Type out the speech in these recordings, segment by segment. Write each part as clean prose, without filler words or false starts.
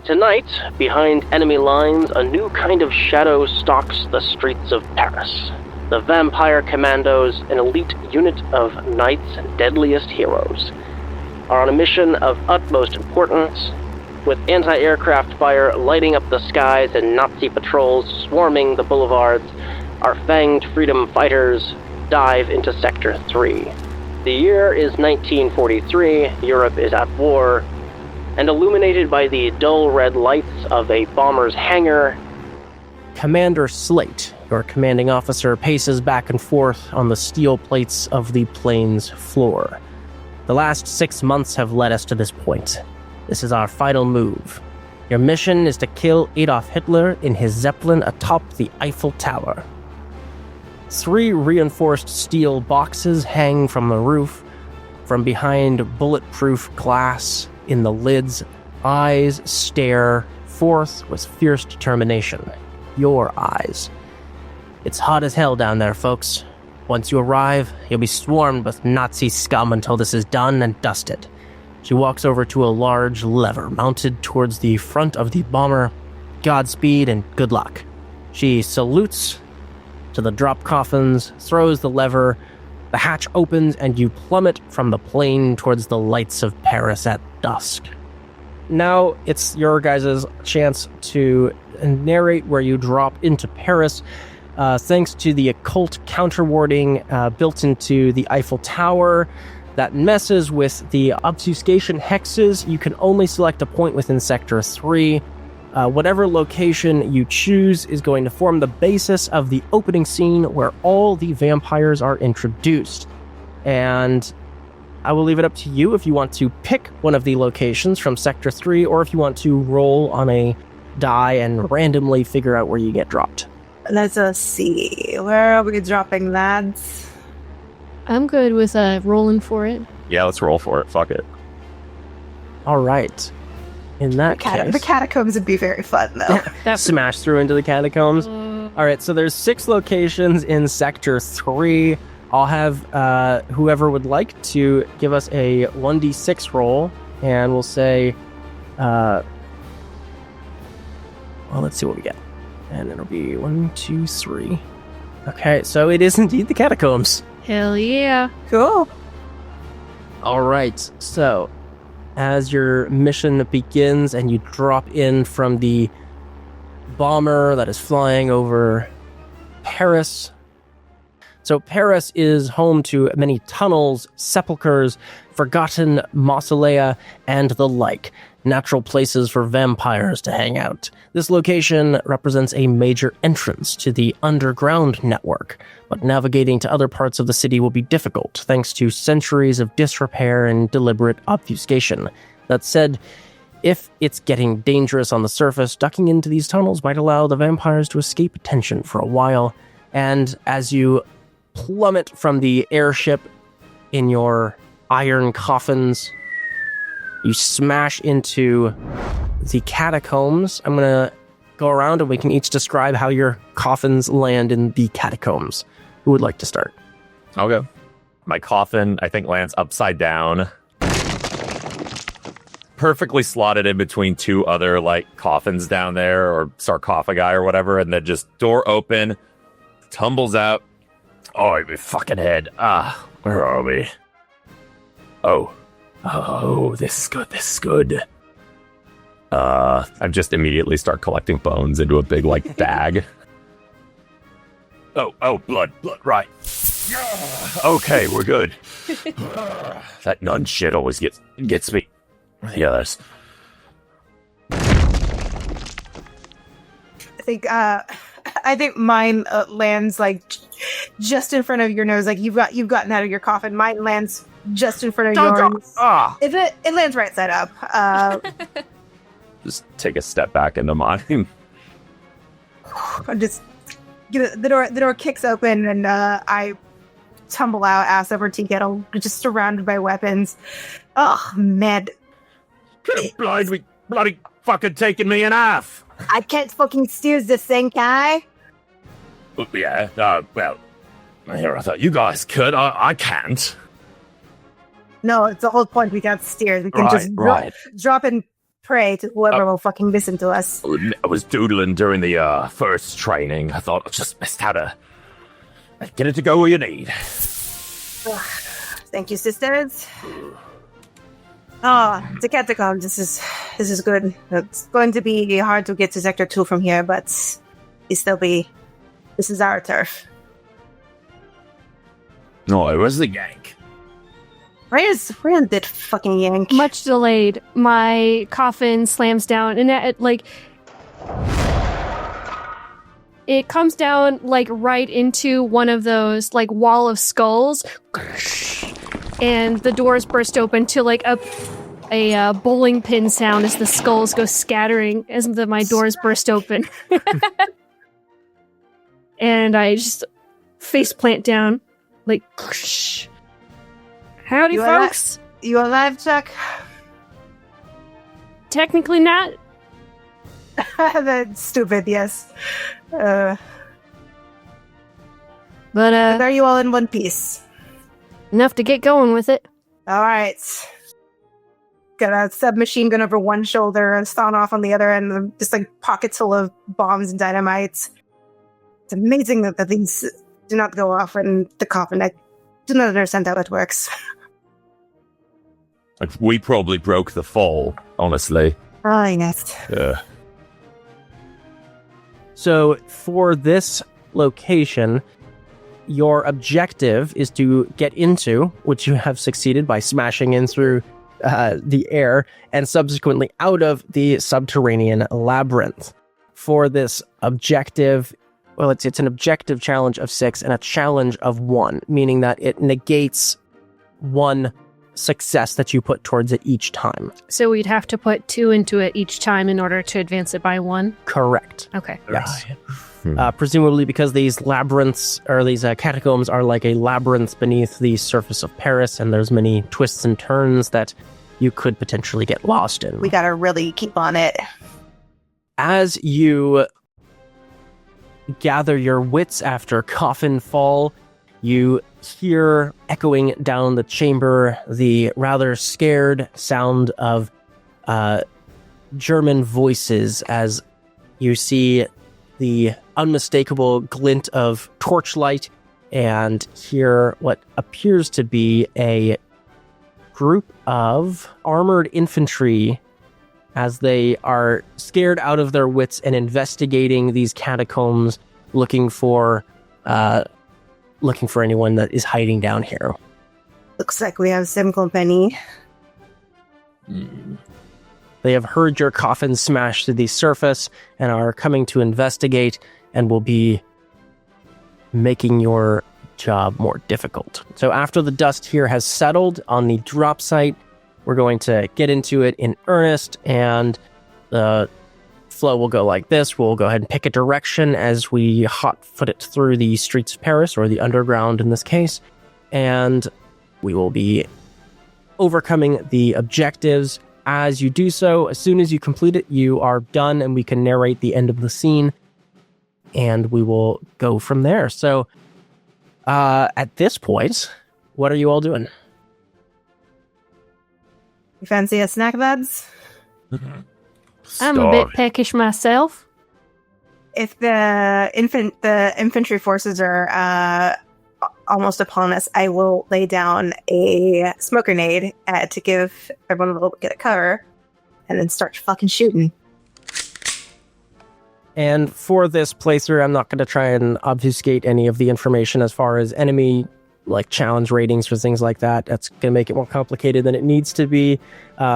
Tonight, behind enemy lines, a new kind of shadow stalks the streets of Paris. The Vampire Commandos, an elite unit of Knight's deadliest heroes, are on a mission of utmost importance, with anti-aircraft fire lighting up the skies and Nazi patrols swarming the boulevards. Our fanged freedom fighters dive into Sector 3. The year is 1943, Europe is at war, and illuminated by the dull red lights of a bomber's hangar, Commander Slate, your commanding officer, paces back and forth on the steel plates of the plane's floor. The last 6 months have led us to this point. This is our final move. Your mission is to kill Adolf Hitler in his Zeppelin atop the Eiffel Tower. 3 reinforced steel boxes hang from the roof. From behind bulletproof glass in the lids, eyes stare forth with fierce determination. Your eyes. It's hot as hell down there, folks. Once you arrive, you'll be swarmed with Nazi scum until this is done and dusted. She walks over to a large lever mounted towards the front of the bomber. Godspeed and good luck. She salutes to the drop coffins, throws the lever, the hatch opens, and you plummet from the plane towards the lights of Paris at dusk. Now it's your guys' chance to narrate where you drop into Paris. Thanks to the occult counterwarding built into the Eiffel Tower that messes with the obfuscation hexes, you can only select a point within Sector 3. Whatever location you choose is going to form the basis of the opening scene where all the vampires are introduced. And I will leave it up to you if you want to pick one of the locations from Sector 3 or if you want to roll on a die and randomly figure out where you get dropped. Let's see. Where are we dropping, lads? I'm good with rolling for it. Yeah, let's roll for it. Fuck it. All right. In that case... The catacombs would be very fun, though. Smash through into the catacombs. All right, so there's 6 locations in Sector 3. I'll have whoever would like to give us a 1d6 roll, and we'll say... well, let's see what we get. And it'll be 1, 2, 3. Okay, so it is indeed the catacombs. Hell yeah. Cool. All right, so as your mission begins and you drop in from the bomber that is flying over Paris. So Paris is home to many tunnels, sepulchres, forgotten mausolea, and the like. Natural places for vampires to hang out. This location represents a major entrance to the underground network, but navigating to other parts of the city will be difficult, thanks to centuries of disrepair and deliberate obfuscation. That said, if it's getting dangerous on the surface, ducking into these tunnels might allow the vampires to escape attention for a while, and as you plummet from the airship in your iron coffins, you smash into the catacombs. I'm going to go around and we can each describe how your coffins land in the catacombs. Who would like to start? I'll go. My coffin, I think, lands upside down. Perfectly slotted in between 2 other, coffins down there, or sarcophagi or whatever, and then just door open, tumbles out. Oh, my fucking head. Where are we? Oh, this is good. I just immediately start collecting bones into a big, bag. Oh, blood, right. Okay, we're good. That nun shit always gets me. Yeah, that's... I think mine lands just in front of your nose. You've gotten out of your coffin. Mine lands just in front of yours. It lands right side up. Just take a step back into mine. The door kicks open and I tumble out, ass over tea kettle, just surrounded by weapons. Oh man! Bloody fucking taking me in half. I can't fucking steer this thing, can I? Yeah. Well, here I thought you guys could. I can't. No, it's the whole point. We can't steer. We can drop and pray to whoever will fucking listen to us. I was doodling during the first training. I thought I just missed how to get it to go where you need. Thank you, sisters. The Catacombs. This is good. It's going to be hard to get to Sector 2 from here, but this is our turf. No, it was the yank. Where's that fucking yank? Much delayed. My coffin slams down, and it comes down like right into one of those like wall of skulls, and the doors burst open to like a bowling pin sound as the skulls go scattering as my doors burst open, and I just face plant down, like. Howdy, folks. You alive, Chuck? Technically not. That's stupid, yes. But are you all in one piece? Enough to get going with it. Alright. Got a submachine gun over one shoulder and Ston off on the other end, just like pockets full of bombs and dynamites. It's amazing that these do not go off in the coffin. I do not understand how it works. We probably broke the fall, honestly. Oh, yes. So for this location, your objective is to get into, which you have succeeded by smashing in through the air, and subsequently out of the subterranean labyrinth. For this objective, well, it's an objective challenge of 6 and a challenge of 1, meaning that it negates 1 success that you put towards it each time. So we'd have to put 2 into it each time in order to advance it by 1? Correct. Okay. Yes. Presumably because these labyrinths, or these catacombs, are like a labyrinth beneath the surface of Paris, and there's many twists and turns that you could potentially get lost in. We gotta really keep on it. As you gather your wits after coffin fall, you hear echoing down the chamber the rather scared sound of German voices as you see the unmistakable glint of torchlight and hear what appears to be a group of armored infantry as they are scared out of their wits and investigating these catacombs, looking for anyone that is hiding down here. Looks like we have some company. They have heard your coffin smash to the surface and are coming to investigate and will be making your job more difficult. So after the dust here has settled on the drop site, we're going to get into it in earnest, and the flow will go like this. We'll go ahead and pick a direction as we hot-foot it through the streets of Paris, or the underground in this case, and we will be overcoming the objectives. As you do so, as soon as you complete it, you are done, and we can narrate the end of the scene, and we will go from there. So, at this point, what are you all doing? You fancy a snack, lads? I'm a bit peckish myself. If the infantry forces are almost upon us, I will lay down a smoke grenade to give everyone a little bit of cover, and then start fucking shooting. And for this playthrough, I'm not going to try and obfuscate any of the information as far as enemy challenge ratings for things like that. That's going to make it more complicated than it needs to be.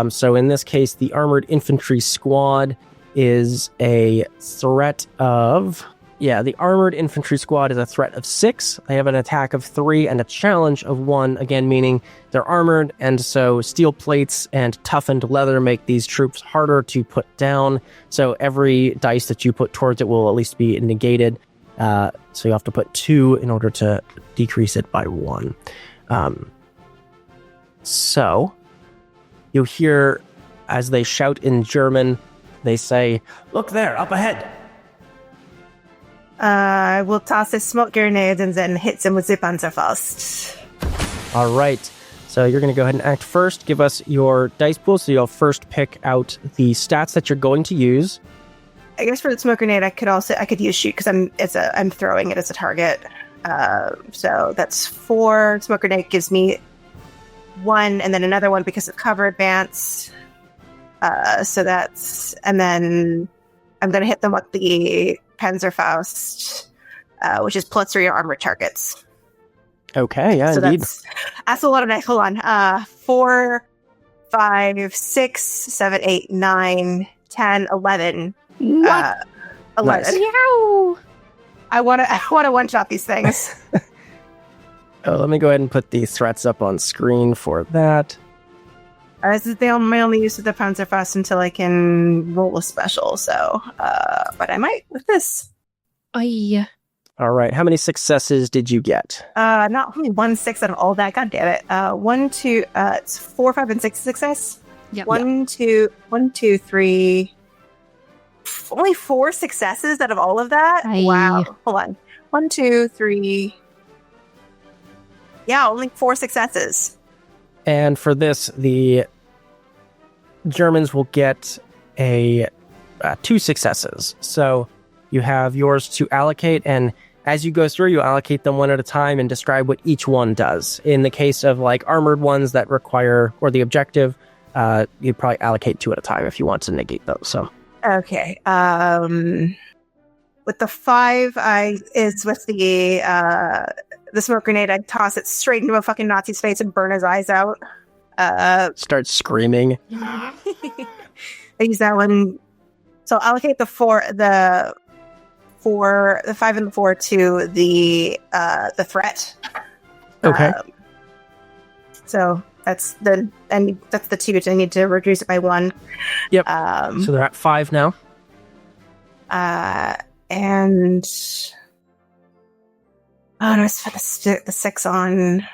So in this case, the armored infantry squad is a threat of... Yeah, the armored infantry squad is a threat of 6. They have an attack of 3 and a challenge of 1, again meaning they're armored, and so steel plates and toughened leather make these troops harder to put down. So every dice that you put towards it will at least be negated. So you have to put 2 in order to decrease it by 1. So you hear as they shout in German, they say, "Look there, up ahead." I will toss a smoke grenade and then hit them with the Panzerfaust. All right. So you're going to go ahead and act first. Give us your dice pool. So you'll first pick out the stats that you're going to use. I guess for the smoke grenade, I could use shoot because I'm throwing it as a target. So that's 4. Smoke grenade gives me 1, and then another 1 because of cover advance. So that's, and then I'm going to hit them with the Panzerfaust, which is +3 armored targets. Okay, yeah, so indeed. That's a lot of dice. Hold on. 4, 5, 6, 7, 8, 9, 10, 11. What? 11. Nice. Yow! I want to one-shot these things. Let me go ahead and put the threats up on screen for that. This is my only use of the Panzerfaust until I can roll a special. So, but I might with this. Aye. All right, how many successes did you get? Not only 1 6 out of all that. God damn it. 1, 2. It's 4, 5, and 6 success. Yep. 1, 2, 3. Only 4 successes out of all of that. Aye. Wow. Hold on. 1, 2, 3. Yeah, only 4 successes. And for this, the Germans will get 2 successes. So you have yours to allocate, and as you go through, you allocate them one at a time and describe what each one does. In the case of like armored ones that require, or the objective, you'd probably allocate 2 at a time if you want to negate those. So Okay. With the 5, is with the smoke grenade. I toss it straight into a fucking Nazi's face and burn his eyes out. start screaming. I use that one. So I'll allocate the 5 and the 4 to the threat. Okay. So that's the 2. So I need to reduce it by 1. Yep. So they're at 5 now. And no, it's for the 6 on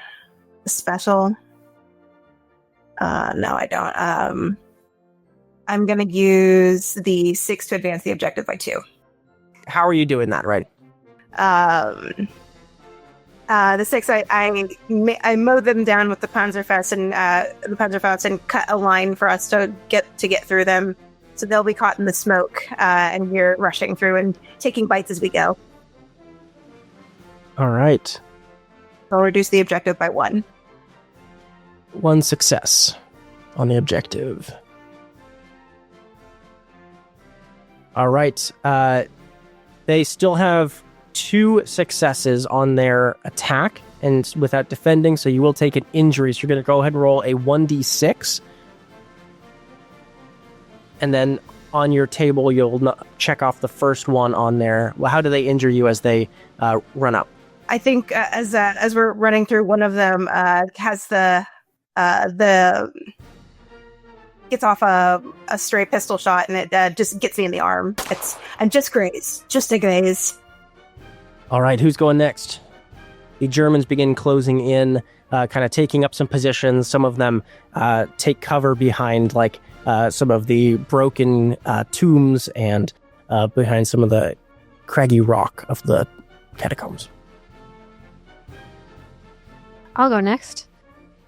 the special. No, I don't. I'm gonna use the 6 to advance the objective by 2. How are you doing that, right? The 6, I mow them down with the Panzerfaust and cut a line for us to get through them, so they'll be caught in the smoke, and we're rushing through and taking bites as we go. All right. I'll reduce the objective by 1. 1 success on the objective. All right. They still have 2 successes on their attack and without defending, so you will take an injury. So you're going to go ahead and roll a 1d6. And then on your table, you'll check off the first one on there. Well, how do they injure you as they run up? I think as we're running through, one of them has the gets off a stray pistol shot, and it just gets me in the arm. I'm just a graze. All right, who's going next? The Germans begin closing in, kind of taking up some positions. Some of them take cover behind some of the broken tombs and behind some of the craggy rock of the catacombs. I'll go next.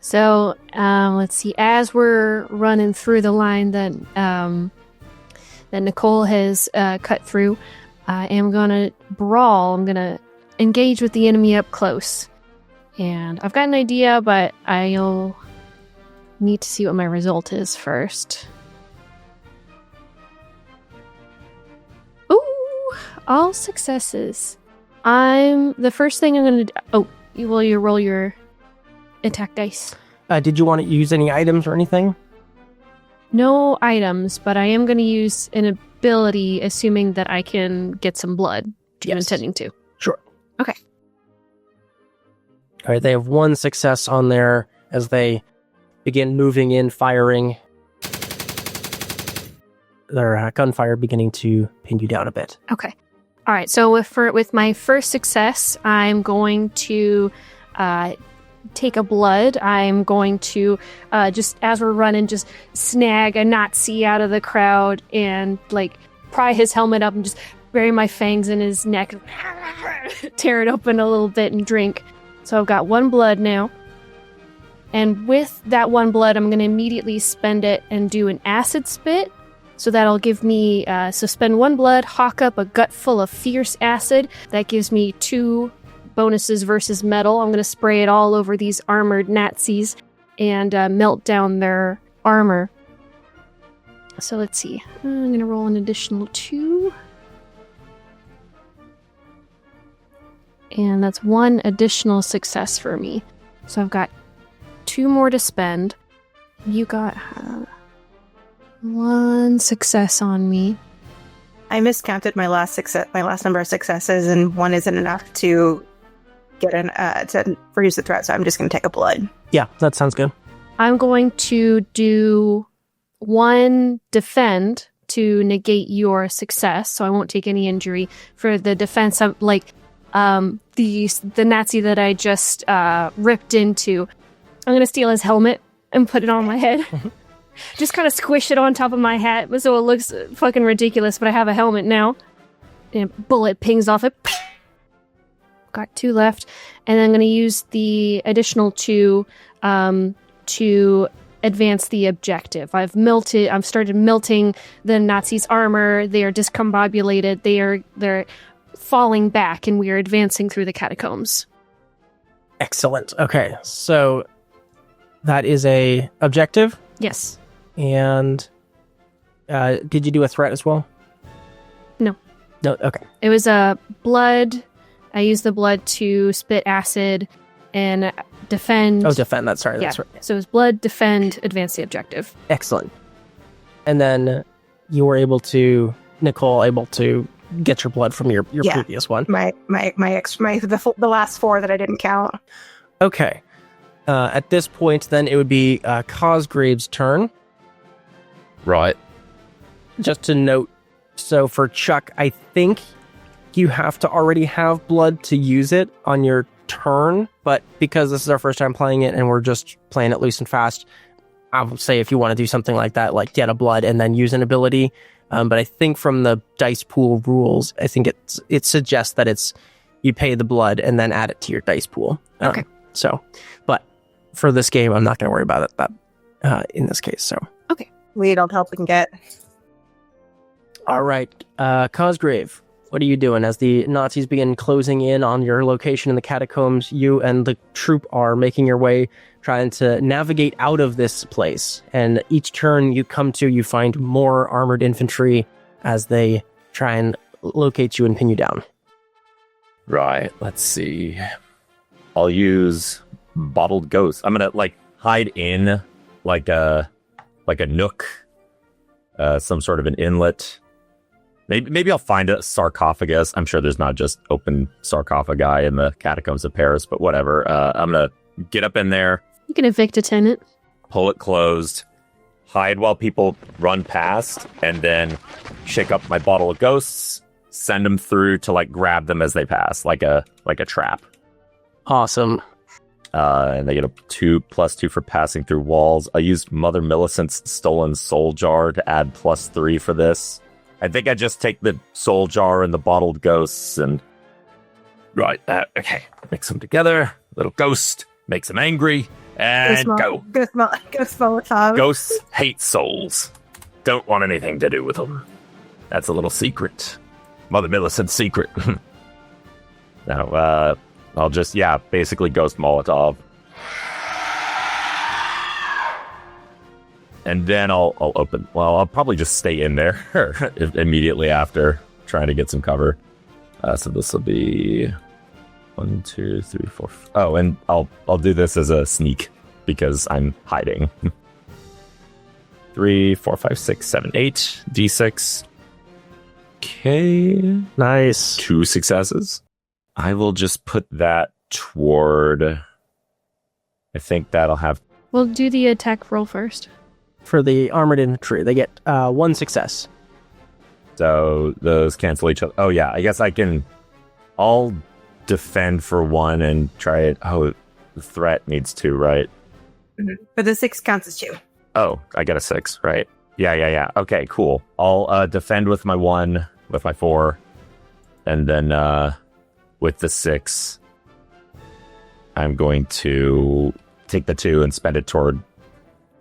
So, let's see. As we're running through the line that Nicole has cut through, I am going to brawl. I'm going to engage with the enemy up close. And I've got an idea, but I'll need to see what my result is first. Ooh, all successes. The first thing I'm going to do... Oh, you roll your attack dice. Did you want to use any items or anything? No items, but I am going to use an ability, assuming that I can get some blood, which I'm intending to. Sure. Okay. All right, they have 1 success on there as they begin moving in, firing. Their gunfire beginning to pin you down a bit. Okay. All right, so with my first success, I'm going to take a blood. I'm going to, just as we're running, just snag a Nazi out of the crowd and, pry his helmet up and just bury my fangs in his neck, tear it open a little bit and drink. So I've got 1 blood now. And with that 1 blood, I'm going to immediately spend it and do an acid spit. So that'll give me, so spend 1 blood, hawk up a gut full of fierce acid. That gives me 2 bonuses versus metal. I'm going to spray it all over these armored Nazis and melt down their armor. So let's see. I'm going to roll an additional 2. And that's 1 additional success for me. So I've got 2 more to spend. You got 1 success on me. I miscounted my last number of successes, and 1 isn't enough to get to reduce the threat. So I'm just going to take a blood. Yeah, that sounds good. I'm going to do 1 defend to negate your success, so I won't take any injury. For the defense, I'm like the Nazi that I just ripped into. I'm going to steal his helmet and put it on my head. Just kind of squish it on top of my hat so it looks fucking ridiculous, but I have a helmet now. And a bullet pings off it. Got 2 left. And then I'm going to use the additional 2 to advance the objective. I've started melting the Nazis' armor. They are discombobulated. They're falling back, and we are advancing through the catacombs. Excellent. Okay, so that is a objective. Yes. And did you do a threat as well? No. No. Okay. It was a blood. I used the blood to spit acid and defend. Oh, defend. That's right. Yeah. That's right. So it was blood, defend, advance the objective. Excellent. And then you were Nicole, able to get your blood from your previous one. The last 4 that I didn't count. Okay. At this point, then it would be Cosgrave's turn. Right. Just to note, so for Chuck, I think you have to already have blood to use it on your turn, but because this is our first time playing it and we're just playing it loose and fast, I would say if you want to do something like that, like get a blood and then use an ability. But I think from the dice pool rules, I think it suggests that you pay the blood and then add it to your dice pool. Okay. But for this game, I'm not going to worry about that in this case. So okay. We need all the help we can get. All right, Cosgrave, what are you doing as the Nazis begin closing in on your location in the catacombs? You and the troop are making your way, trying to navigate out of this place. And each turn you come to, you find more armored infantry as they try and locate you and pin you down. Right, let's see. I'll use bottled ghost. I'm gonna hide in like a nook, some sort of an inlet. Maybe I'll find a sarcophagus. I'm sure there's not just open sarcophagi in the Catacombs of Paris, but whatever. I'm gonna get up in there. You can evict a tenant. Pull it closed. Hide while people run past, and then shake up my bottle of ghosts. Send them through to grab them as they pass, like a trap. Awesome. And they get a 2+2 for passing through walls. I used Mother Millicent's stolen soul jar to add +3 for this. I think I just take the soul jar and the bottled ghosts and... Right, okay. Mix them together. Little ghost. Makes them angry. And go. Ghost Molotov. Ghosts hate souls. Don't want anything to do with them. That's a little secret. Mother Millicent's secret. Now, I'll just, basically Ghost Molotov. And then I'll open. Well, I'll probably just stay in there immediately after, trying to get some cover. So this will be 1, 2, 3, 4. Oh, and I'll do this as a sneak because I'm hiding. 3, 4, 5, 6, 7, 8. D6. Okay. Nice. 2 successes. I will just put that toward... I think that'll have... We'll do the attack roll first. For the armored infantry, they get 1 success. So those cancel each other. Oh, yeah. I guess I'll defend for 1 and try it. Oh, the threat needs 2, right? Mm-hmm. But the 6 counts as 2. Oh, I got a 6, right? Yeah. Okay, cool. I'll defend with my 1, with my 4, and then with the 6, I'm going to take the 2 and spend it toward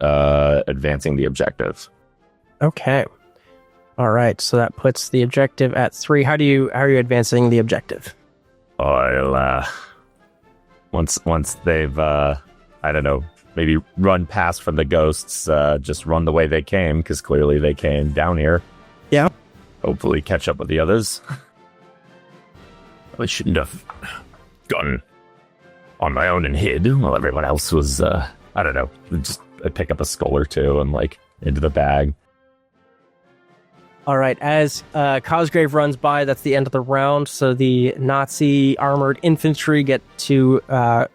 advancing the objective. Okay. All right. So that puts the objective at 3. How are you advancing the objective? I'll once they've I don't know, maybe run past from the ghosts, just run the way they came, because clearly they came down here. Yeah. Hopefully catch up with the others. I shouldn't have gone on my own and hid while everyone else was, I don't know, just pick up a skull or 2 and, like, into the bag. All right, as Cosgrave runs by, that's the end of the round, so the Nazi armored infantry get to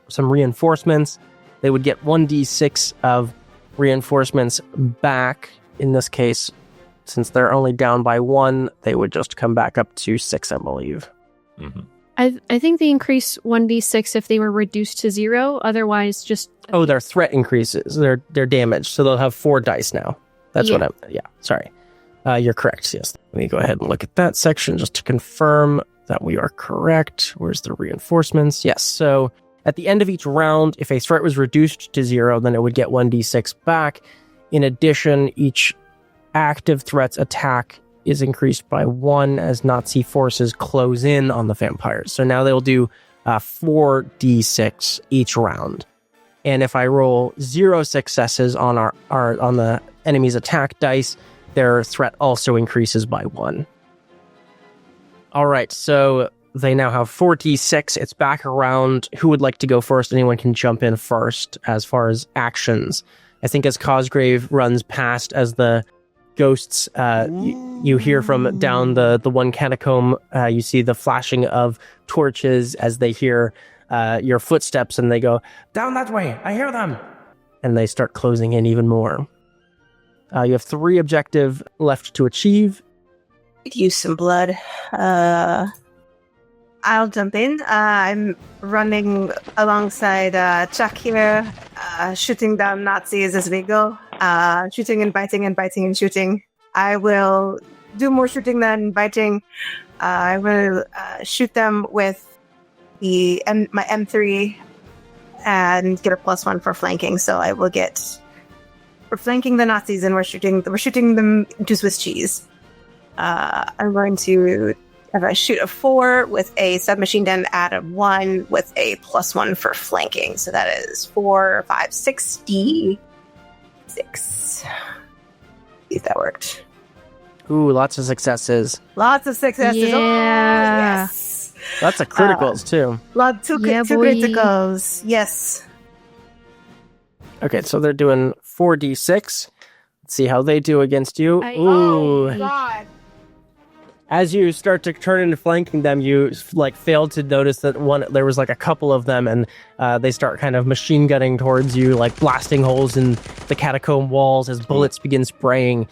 some reinforcements. They would get 1d6 of reinforcements back. In this case, since they're only down by 1, they would just come back up to 6, I believe. Mm-hmm. I think they increase 1d6 if they were reduced to 0. Otherwise, just... Oh, their threat increases. Their damage. So they'll have 4 dice now. That's what I'm... Yeah, sorry. You're correct, yes. Let me go ahead and look at that section just to confirm that we are correct. Where's the reinforcements? Yes, so at the end of each round, if a threat was reduced to 0, then it would get 1d6 back. In addition, each active threat's attack is increased by 1 as Nazi forces close in on the vampires. So now they'll do 4d6 each round. And if I roll 0 successes on on the enemy's attack dice, their threat also increases by 1. All right, so they now have 4d6. It's back around. Who would like to go first? Anyone can jump in first as far as actions. I think as Cosgrave runs past, as the ghosts, you hear from down the one catacomb, you see the flashing of torches as they hear your footsteps, and they go, "Down that way, I hear them!" And they start closing in even more. You have 3 objective left to achieve. Could use some blood. I'll jump in. I'm running alongside Chuck here, shooting down Nazis as we go. Shooting and biting and biting and shooting. I will do more shooting than biting. I will shoot them with my M3 and get a +1 for flanking. So I will get... We're flanking the Nazis and we're shooting them into Swiss cheese. I'm going to have a shoot of 4 with a submachine gun, add a 1 with a +1 for flanking. So that is 4, 5, 6, D6. See if that worked. Ooh, lots of successes. Lots of successes. Yeah. Oh, yes. Lots of criticals, too. Two boy. criticals. Yes. Okay, so they're doing 4d6. Let's see how they do against you. Ooh. Oh, God. As you start to turn into flanking them, you failed to notice that there was a couple of them, and they start kind of machine gunning towards you, blasting holes in the catacomb walls as bullets begin spraying.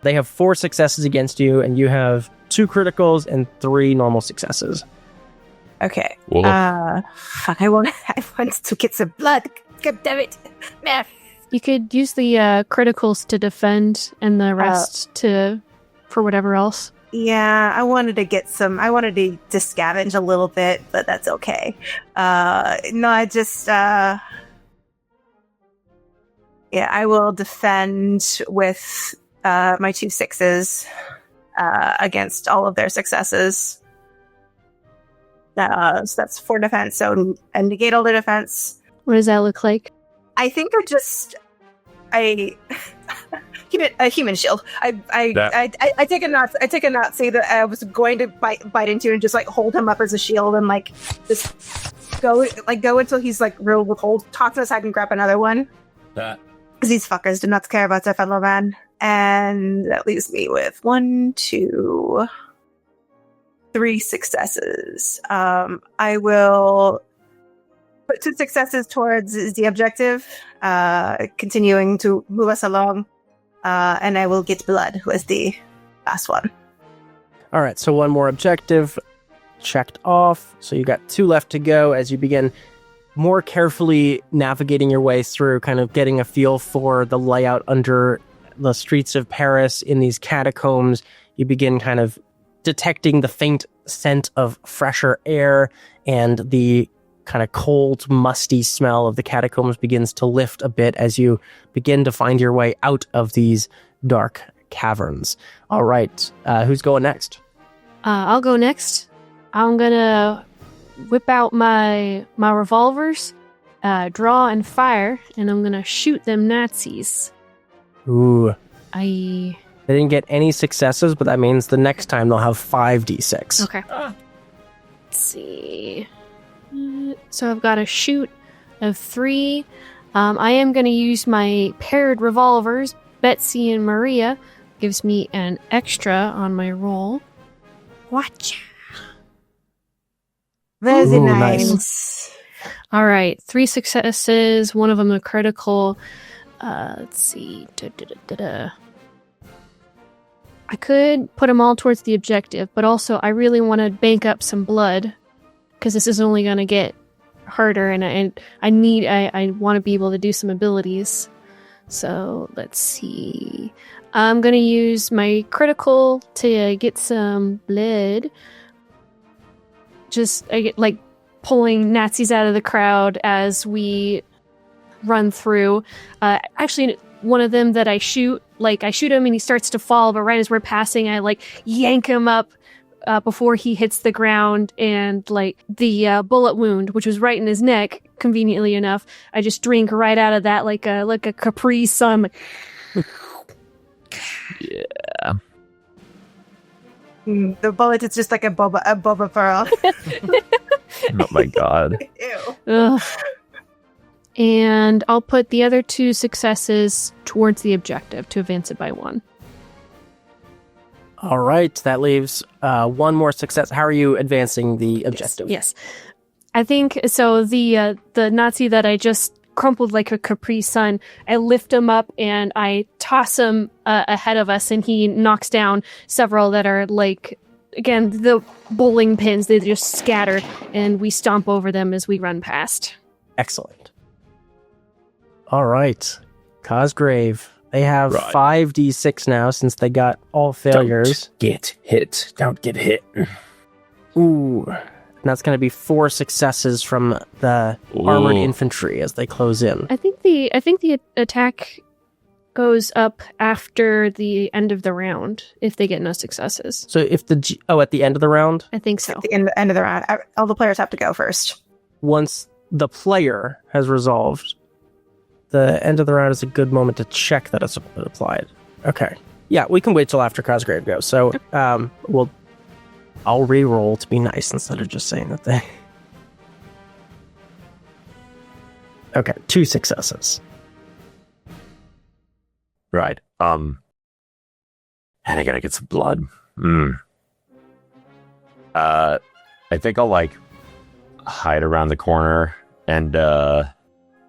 They have 4 successes against you, and you have 2 criticals and 3 normal successes. Okay. Whoa. Fuck, I want to get some blood. God damn it. Man. You could use the criticals to defend and the rest for whatever else. Yeah, I wanted to scavenge a little bit, but that's okay. I just... I will defend with my 2 6s against all of their successes. So that's 4 defense, and negate all their defense. What does that look like? I think they're just a human shield. I take a Nazi that I was going to bite into and just hold him up as a shield and just go until he's real with hold. Toss him aside and grab another one. Because these fuckers do not care about their fellow man. And that leaves me with 1, 2, 3 successes. I will put 2 successes towards the objective, continuing to move us along, and I will get blood, who is the last one. All right, so 1 more objective checked off. So you got 2 left to go as you begin more carefully navigating your way through, kind of getting a feel for the layout under the streets of Paris in these catacombs. You begin kind of detecting the faint scent of fresher air and the kind of cold, musty smell of the catacombs begins to lift a bit as you begin to find your way out of these dark caverns. All right, who's going next? I'll go next. I'm gonna whip out my revolvers, draw and fire, and I'm gonna shoot them Nazis. Ooh. They didn't get any successes, but that means the next time they'll have 5d6. Okay. Let's see. So I've got a shoot of 3. I am going to use my paired revolvers. Betsy and Maria gives me an extra on my roll. Watch. Very Ooh, nice. All right. 3 successes. One of them a critical. Let's see. I could put them all towards the objective, but also I really want to bank up some blood because this is only going to get harder, and I want to be able to do some abilities. So let's see. I'm going to use my critical to get some blood. I get like pulling Nazis out of the crowd as we run through. Actually, one of them that I shoot him and he starts to fall, but right as we're passing, I like yank him up before he hits the ground, and like the bullet wound, which was right in his neck, conveniently enough, I just drink right out of that like a Capri Sun. Yeah. The bullet is just like a boba pearl. Oh my god. Ew. Ugh. And I'll put the other 2 successes towards the objective to advance it by 1. All right, that leaves 1 more success. How are you advancing the objective? Yes. I think so. The Nazi that I just crumpled like a Capri Sun, I lift him up and I toss him ahead of us, and he knocks down several that are like, again, the bowling pins. They just scatter, and we stomp over them as we run past. Excellent. All right, Cosgrave. They have Right. 5d6 now since they got all failures. Don't get hit. Don't get hit. Ooh. And that's going to be 4 successes from the armored infantry as they close in. I think the attack goes up after the end of the round if they get no successes. So if at the end of the round? I think so. At the end of the round, all the players have to go first. Once the player has resolved, the end of the round is a good moment to check that it's applied. Okay. Yeah, we can wait till after Cosgrave goes. So I'll re-roll to be nice instead of just saying that they... Okay, 2 successes. Right. And I gotta get some blood. I think I'll like hide around the corner and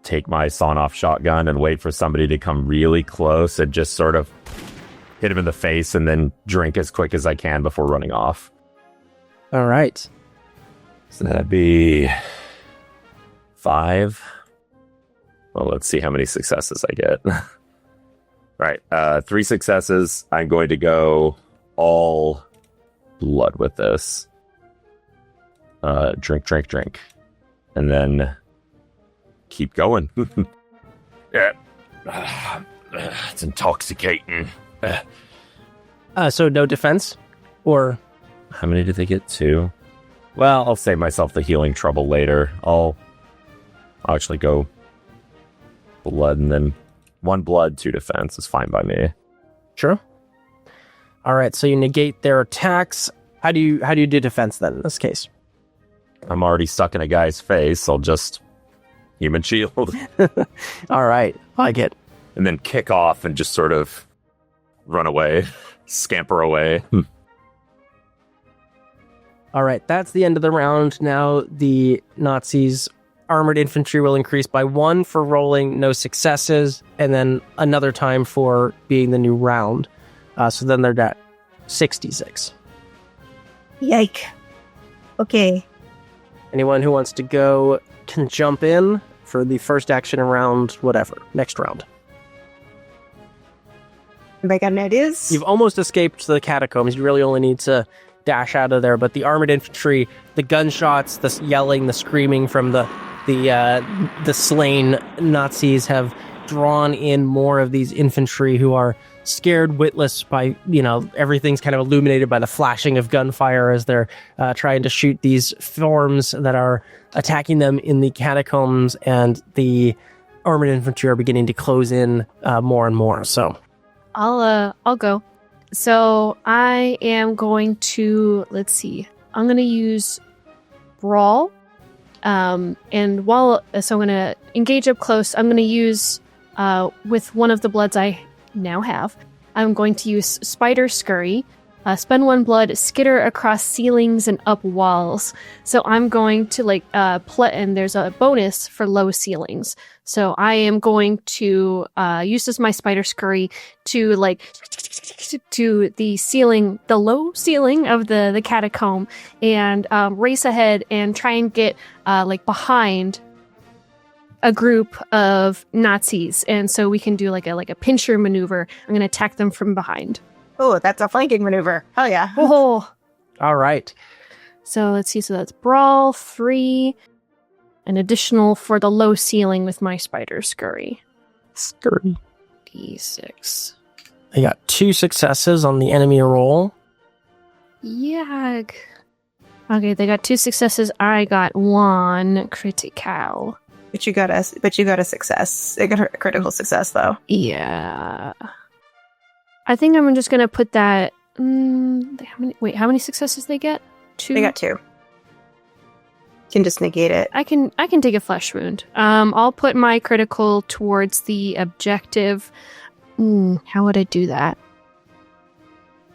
take my sawn-off shotgun and wait for somebody to come really close and just sort of hit him in the face and then drink as quick as I can before running off. All right. So that'd be 5. Well, let's see how many successes I get. Right. 3 successes. I'm going to go all blood with this. Drink. And then keep going. Yeah. It's intoxicating. So no defense? Or... How many did they get? 2? Well, I'll save myself the healing trouble later. I'll actually go blood and then 1 blood, 2 defense is fine by me. Sure. All right, so you negate their attacks. How do you do defense then in this case? I'm already stuck in a guy's face. I'll just human shield. All right, I like it. And then kick off and just sort of run away, scamper away. All right, that's the end of the round. Now the Nazis' armored infantry will increase by 1 for rolling no successes, and then another time for being the new round. So then they're at 66. Yike. Okay. Anyone who wants to go can jump in for the first action around whatever, next round. Anybody got any ideas? You've almost escaped the catacombs. You really only need to dash out of there. But the armored infantry, the gunshots, the yelling, the screaming from the slain Nazis have drawn in more of these infantry who are scared witless by, everything's kind of illuminated by the flashing of gunfire as they're trying to shoot these forms that are attacking them in the catacombs, and the armored infantry are beginning to close in more and more. So I'll go. So I am going to, I'm going to use Brawl. I'm going to engage up close. I'm going to use, with one of the bloods I now have, I'm going to use Spider Scurry, spend 1 blood, skitter across ceilings and up walls. So I'm going to and there's a bonus for low ceilings. So I am going to use this my Spider Scurry to to the ceiling, the low ceiling of the catacomb, and race ahead and try and get behind a group of Nazis, and so we can do a pincher maneuver. I'm going to attack them from behind. Oh, that's a flanking maneuver. Hell yeah. Oh. All right. So let's see. So that's Brawl 3, an additional for the low ceiling with my Spider Scurry. Scurry. D6. I got 2 successes on the enemy roll. Yeah. Okay, they got 2 successes. I got 1 critical. But you got a success. It got a critical success though. Yeah. I think I'm just gonna put that. How many successes they get? 2. They got 2. Can just negate it. I can take a flesh wound. I'll put my critical towards the objective. How would I do that?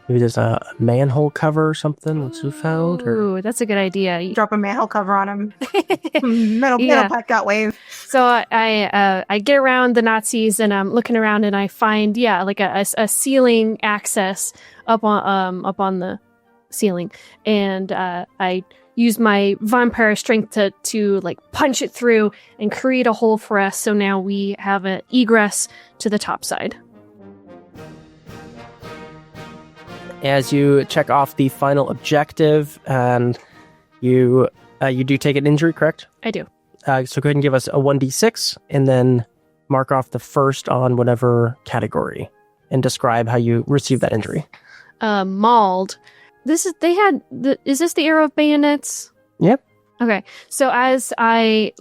Maybe there's a manhole cover or something that you found. Ooh, that's a good idea. Drop a manhole cover on him. metal pipe got wave. So I get around the Nazis and I'm looking around and I find a ceiling access up on the ceiling, and I use my vampire strength to punch it through and create a hole for us. So now we have an egress to the top side. As you check off the final objective, and you do take an injury, correct? I do. So go ahead and give us a 1d6, and then mark off the first on whatever category, and describe how you received that injury. Mauled. Is this the era of bayonets? Yep. Okay. So as I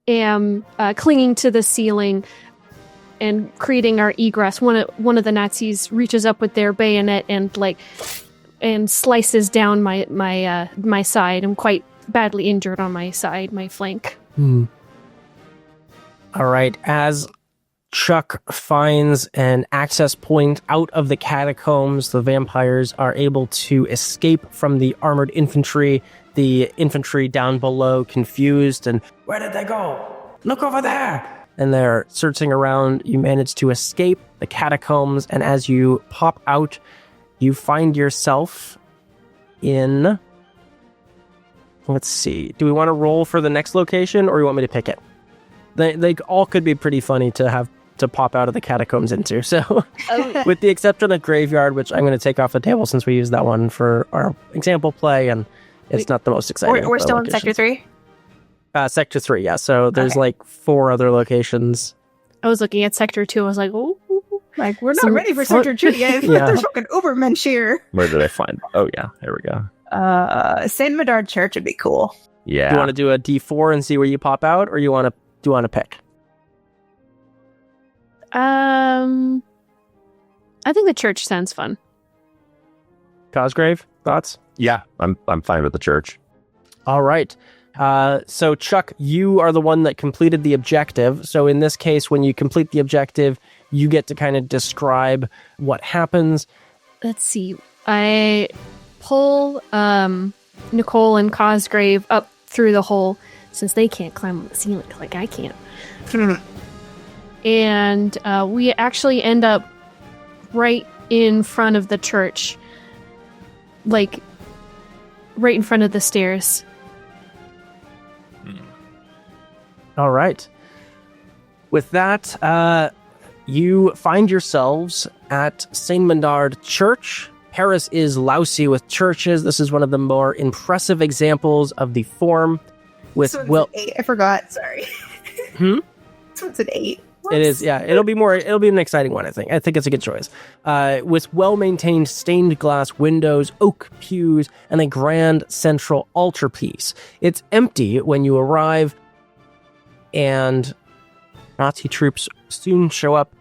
am clinging to the ceiling and creating our egress, one of the Nazis reaches up with their bayonet and slices down my side. I'm quite badly injured on my side, my flank. All right. As Chuck finds an access point out of the catacombs, the vampires are able to escape from the armored infantry. The infantry down below, confused, and where did they go? Look over there! And they're searching around. You manage to escape the catacombs, and as you pop out, you find yourself in... Let's see. Do we want to roll for the next location, or you want me to pick it? They all could be pretty funny to have to pop out of the catacombs into. So, with the exception of Graveyard, which I'm going to take off the table since we used that one for our example play, and it's not the most exciting. We're still in Sector 3? Sector 3, yeah. So there's 4 other locations. I was looking at Sector 2. I was like, oh. We're not ready for Sector 2 yet. Yeah. There's fucking Ubermensch here. Where did I find? Oh, yeah. Here we go. Saint-Médard Church would be cool. Yeah. Do you want to do a D4 and see where you pop out, or do you want to pick? I think the church sounds fun. Cosgrave, thoughts? Yeah, I'm fine with the church. All right. So Chuck, you are the one that completed the objective. So in this case, when you complete the objective, you get to kind of describe what happens. Let's see. I pull Nicole and Cosgrave up through the hole, since they can't climb on the ceiling like I can. And we actually end up right in front of the church. Right in front of the stairs. All right. With that, you find yourselves at Saint-Médard Church. Paris is lousy with churches. This is one of the more impressive examples of the form. With This one's an 8. I forgot. Sorry. This one's an 8. It is, yeah. It'll be an exciting one, I think. I think it's a good choice. With well-maintained stained glass windows, oak pews, and a grand central altarpiece. It's empty when you arrive, and Nazi troops soon show up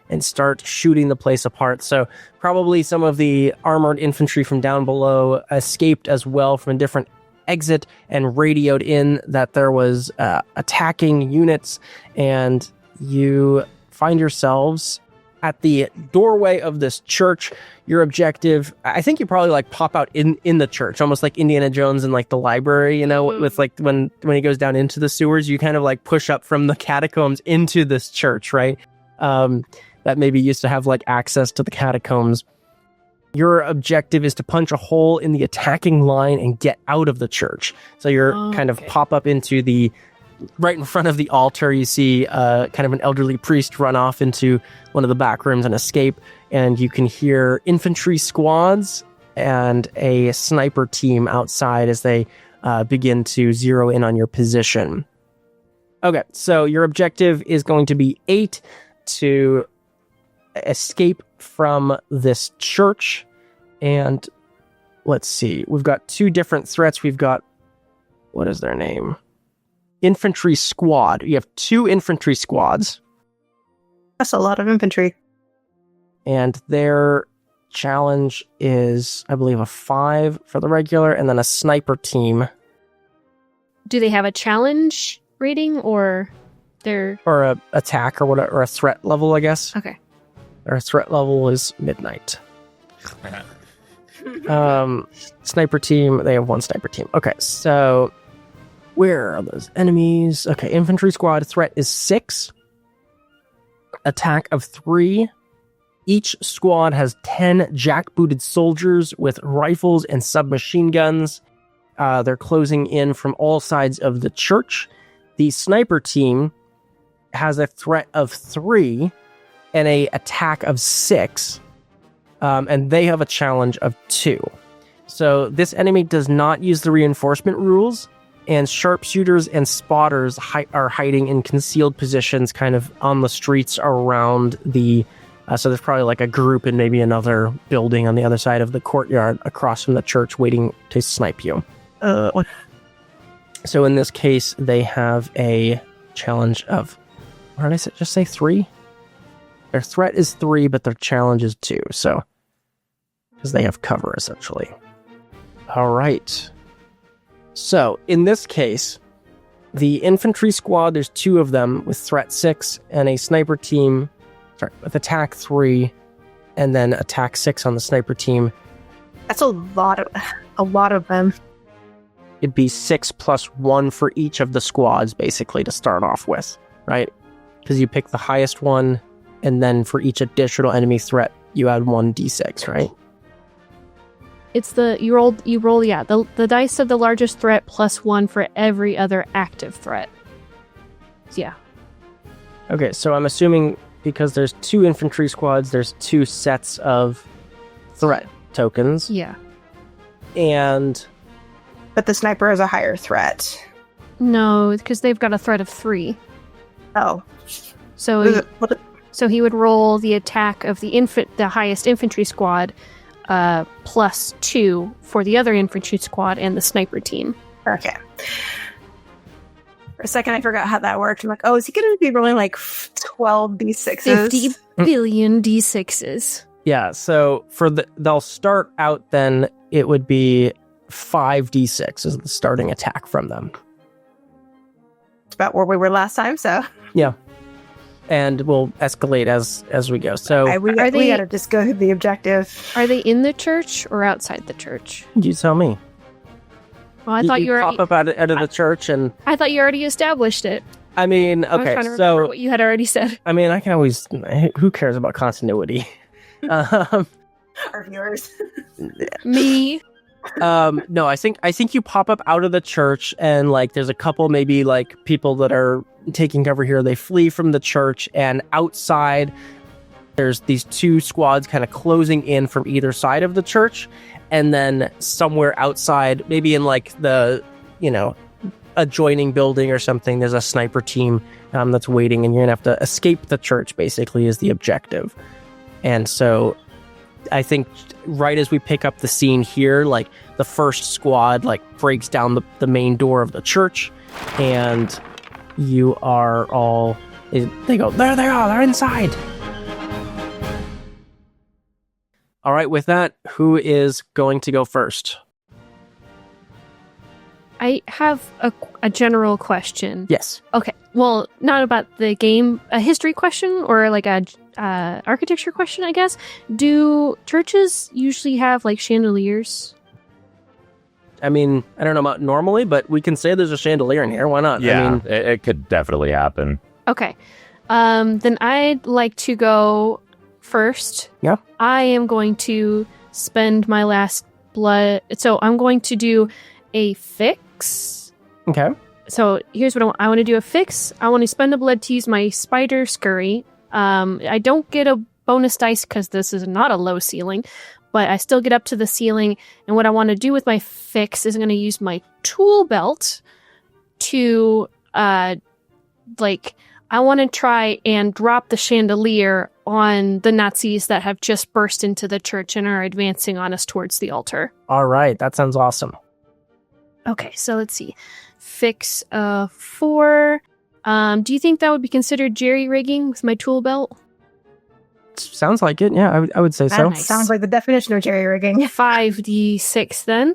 and start shooting the place apart. So probably some of the armored infantry from down below escaped as well from a different exit and radioed in that there was attacking units, and you find yourselves at the doorway of this church. Your objective, I think you probably like pop out in the church, almost like Indiana Jones in like the library, you know, with like when he goes down into the sewers, you kind of like push up from the catacombs into this church, right? That maybe used to have like access to the catacombs. Your objective is to punch a hole in the attacking line and get out of the church. So you're kind of pop up into the right in front of the altar. You see kind of an elderly priest run off into one of the back rooms and escape. And you can hear infantry squads and a sniper team outside as they begin to zero in on your position. Okay, so your objective is going to be 8 to escape from this church. And let's see, we've got 2 different threats. We've got, what is their name? Infantry squad. You have 2 infantry squads. That's a lot of infantry. And their challenge is, I believe, a 5 for the regular, and then a sniper team. Do they have a challenge rating, or they're... Or a attack, or whatever, or a threat level, I guess. Okay. Their threat level is midnight. Sniper team, they have 1 sniper team. Okay, so where are those enemies? Okay, infantry squad threat is 6. Attack of 3. Each squad has 10 jackbooted soldiers with rifles and submachine guns. They're closing in from all sides of the church. The sniper team has a threat of 3 and a attack of 6. And they have a challenge of 2. So this enemy does not use the reinforcement rules, and sharpshooters and spotters are hiding in concealed positions kind of on the streets around the... so there's probably like a group in maybe another building on the other side of the courtyard across from the church waiting to snipe you. So in this case, they have a challenge of... What did I say? Just say 3? Their threat is 3, but their challenge is 2, so... Because they have cover, essentially. All right. So, in this case, the infantry squad, there's 2 of them with threat 6, and a sniper team, with attack 3, and then attack 6 on the sniper team. That's a lot of them. It'd be 6 plus 1 for each of the squads, basically, to start off with, right? Because you pick the highest one, and then for each additional enemy threat, you add 1d6, right? It's you roll the dice of the largest threat plus 1 for every other active threat. Yeah. Okay, so I'm assuming because there's 2 infantry squads, there's 2 sets of threat tokens. Yeah. And... But the sniper is a higher threat. No, because they've got a threat of 3. Oh. So he would roll the attack of the highest infantry squad, plus 2 for the other infantry squad and the sniper team. Okay. For a second, I forgot how that worked. I'm like, oh, is he going to be rolling like 12 d6s? 50 billion d6s. Yeah, so they'll start out then, it would be 5d6 as the starting attack from them. It's about where we were last time, so... Yeah. And we'll escalate as we go. So we gotta just go through the objective. Are they in the church or outside the church? You tell me. Well, I thought you already pop up out of the church, and I thought you already established it. I mean, okay, I was trying to remember what you had already said. I mean, I can always. Who cares about continuity? Our viewers. Me. No, I think you pop up out of the church, and like there's a couple maybe like people that are taking cover here. They flee from the church, and outside There's these two squads kind of closing in from either side of the church, and then somewhere outside, maybe in like the, adjoining building or something, there's a sniper team that's waiting, and you're gonna have to escape the church, basically, is the objective. And so I think right as we pick up the scene here, like the first squad like breaks down the main door of the church, and you are all, they go, there they are, they're inside. All right, with that, who is going to go first? I have a general question. Yes. Okay. Well, not about the game, a history question or like a architecture question, I guess. Do churches usually have like chandeliers? I mean, I don't know about normally, but we can say there's a chandelier in here. Why not? Yeah, I mean, it could definitely happen. Okay. Then I'd like to go first. Yeah. I am going to spend my last blood. So I'm going to do a fix. Okay. So here's what I want. I want to do a fix. I want to spend a blood to use my spider scurry. I don't get a bonus dice because this is not a low ceiling, but I still get up to the ceiling. And what I want to do with my fix is I'm going to use my tool belt to, I want to try and drop the chandelier on the Nazis that have just burst into the church and are advancing on us towards the altar. All right. That sounds awesome. Okay, so let's see. Fix 4. Do you think that would be considered jerry-rigging with my tool belt? Sounds like it. Yeah, I would say so. That sounds like the definition of jerry-rigging. 5d6 then.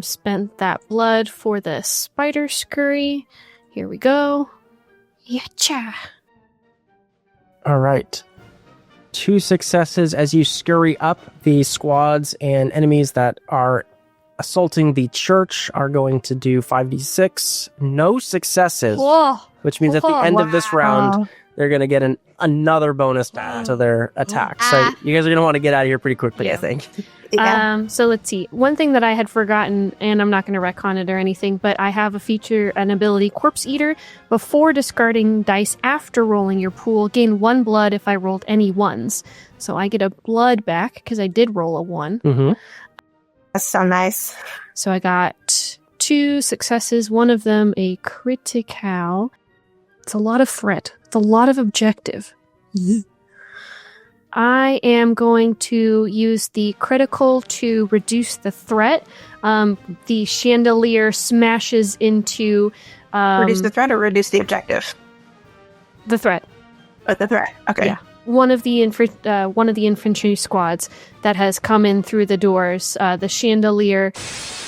Spent that blood for the spider scurry. Here we go. Yacha. All right. 2 successes as you scurry up. The squads and enemies that are assaulting the church are going to do 5d6. No successes. Whoa. Which means at the end of this round, they're going to get another bonus to their attack. So you guys are going to want to get out of here pretty quickly, I think. Yeah. So let's see. One thing that I had forgotten, and I'm not going to retcon it or anything, but I have a feature, an ability, Corpse Eater. Before discarding dice after rolling your pool, gain 1 blood if I rolled any 1s. So I get a blood back because I did roll a 1. Mm-hmm. That's so nice. So I got 2 successes, one of them a critical. It's a lot of threat. It's a lot of objective. I am going to use the critical to reduce the threat. The chandelier smashes into... reduce the threat or reduce the objective? The threat. The threat. Okay. Yeah. One of the infantry squads that has come in through the doors. The chandelier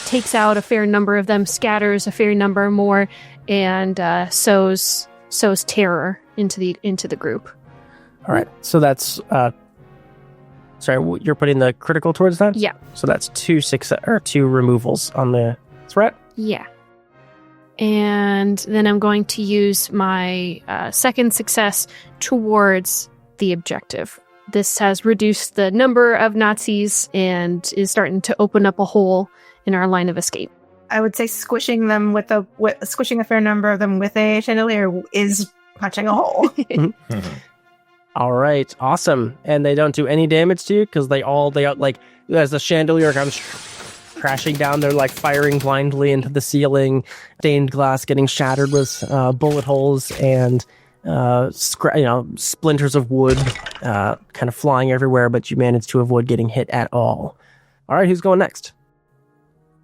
takes out a fair number of them, scatters a fair number more, and sows terror into the group. All right. So that's sorry, you're putting the critical towards that? Yeah. So that's 2 removals on the threat? Yeah. And then I'm going to use my second success towards the objective. This has reduced the number of Nazis and is starting to open up a hole in our line of escape. I would say squishing a fair number of them with a chandelier is punching a hole. All right, awesome. And they don't do any damage to you because they like as the chandelier comes crashing down, they're like firing blindly into the ceiling, stained glass getting shattered with bullet holes and splinters of wood kind of flying everywhere, but you manage to avoid getting hit at all. All right, who's going next?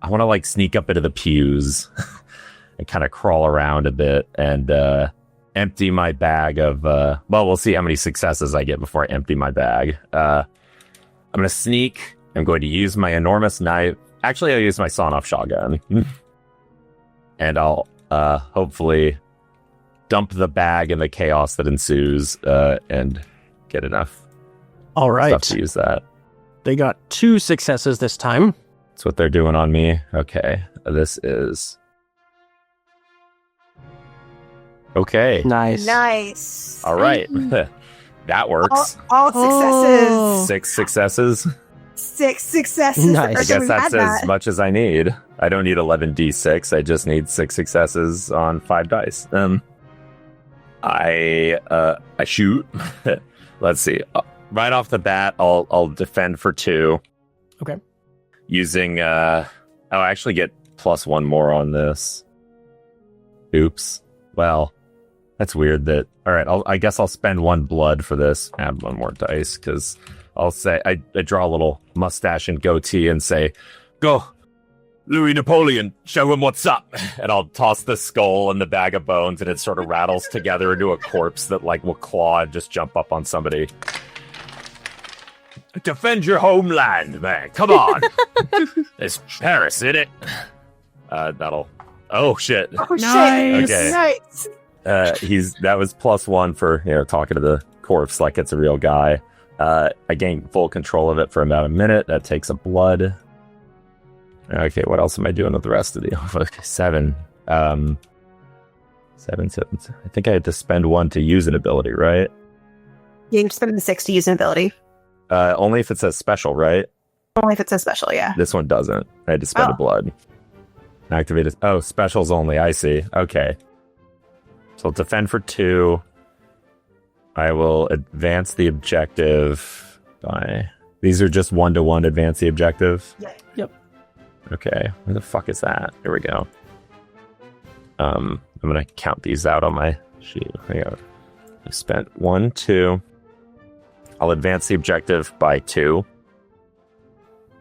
I want to sneak up into the pews and kind of crawl around a bit and empty my bag of we'll see how many successes I get before I empty my bag. I'm going to sneak. I'm going to use my enormous knife. Actually, I'll use my sawn-off shotgun. And I'll hopefully dump the bag in the chaos that ensues and get enough stuff to use that. They got 2 successes this time. That's what they're doing on me. Okay. This is... Okay. Nice. All right. That works. All successes. 6 successes. 6 successes. Nice. I guess that's as much as I need. I don't need 11d6. I just need 6 successes on 5 dice. I shoot let's see. Right off the bat, I'll defend for 2. Okay. Using I'll actually get +1 more on this. Oops. Well, that's weird. All right. I guess I'll spend 1 blood for this. Add 1 more dice because I'll say I draw a little mustache and goatee and say, "Go, Louis Napoleon, show him what's up." And I'll toss the skull and the bag of bones, and it sort of rattles together into a corpse that will claw and just jump up on somebody. Defend your homeland, man. Come on. It's Paris, isn't it? That'll... Oh, shit. Oh, Nice. shit. Okay. Nice. That was +1 for, talking to the corpse like it's a real guy. I gain full control of it for about a minute. That takes a blood. Okay, what else am I doing with the rest of the... Okay, 7. 7. I think I had to spend 1 to use an ability, right? Yeah, you spend the 6 to use an ability. Only if it says special, right? Only if it says special, yeah. This one doesn't. I had to spend a blood. Activate it. Oh, specials only. I see. Okay. So I'll defend for 2. I will advance the objective by... These are just 1-to-1 advance the objective? Yeah. Yep. Okay. Where the fuck is that? Here we go. I'm going to count these out on my sheet. I spent 1, 2... I'll advance the objective by 2.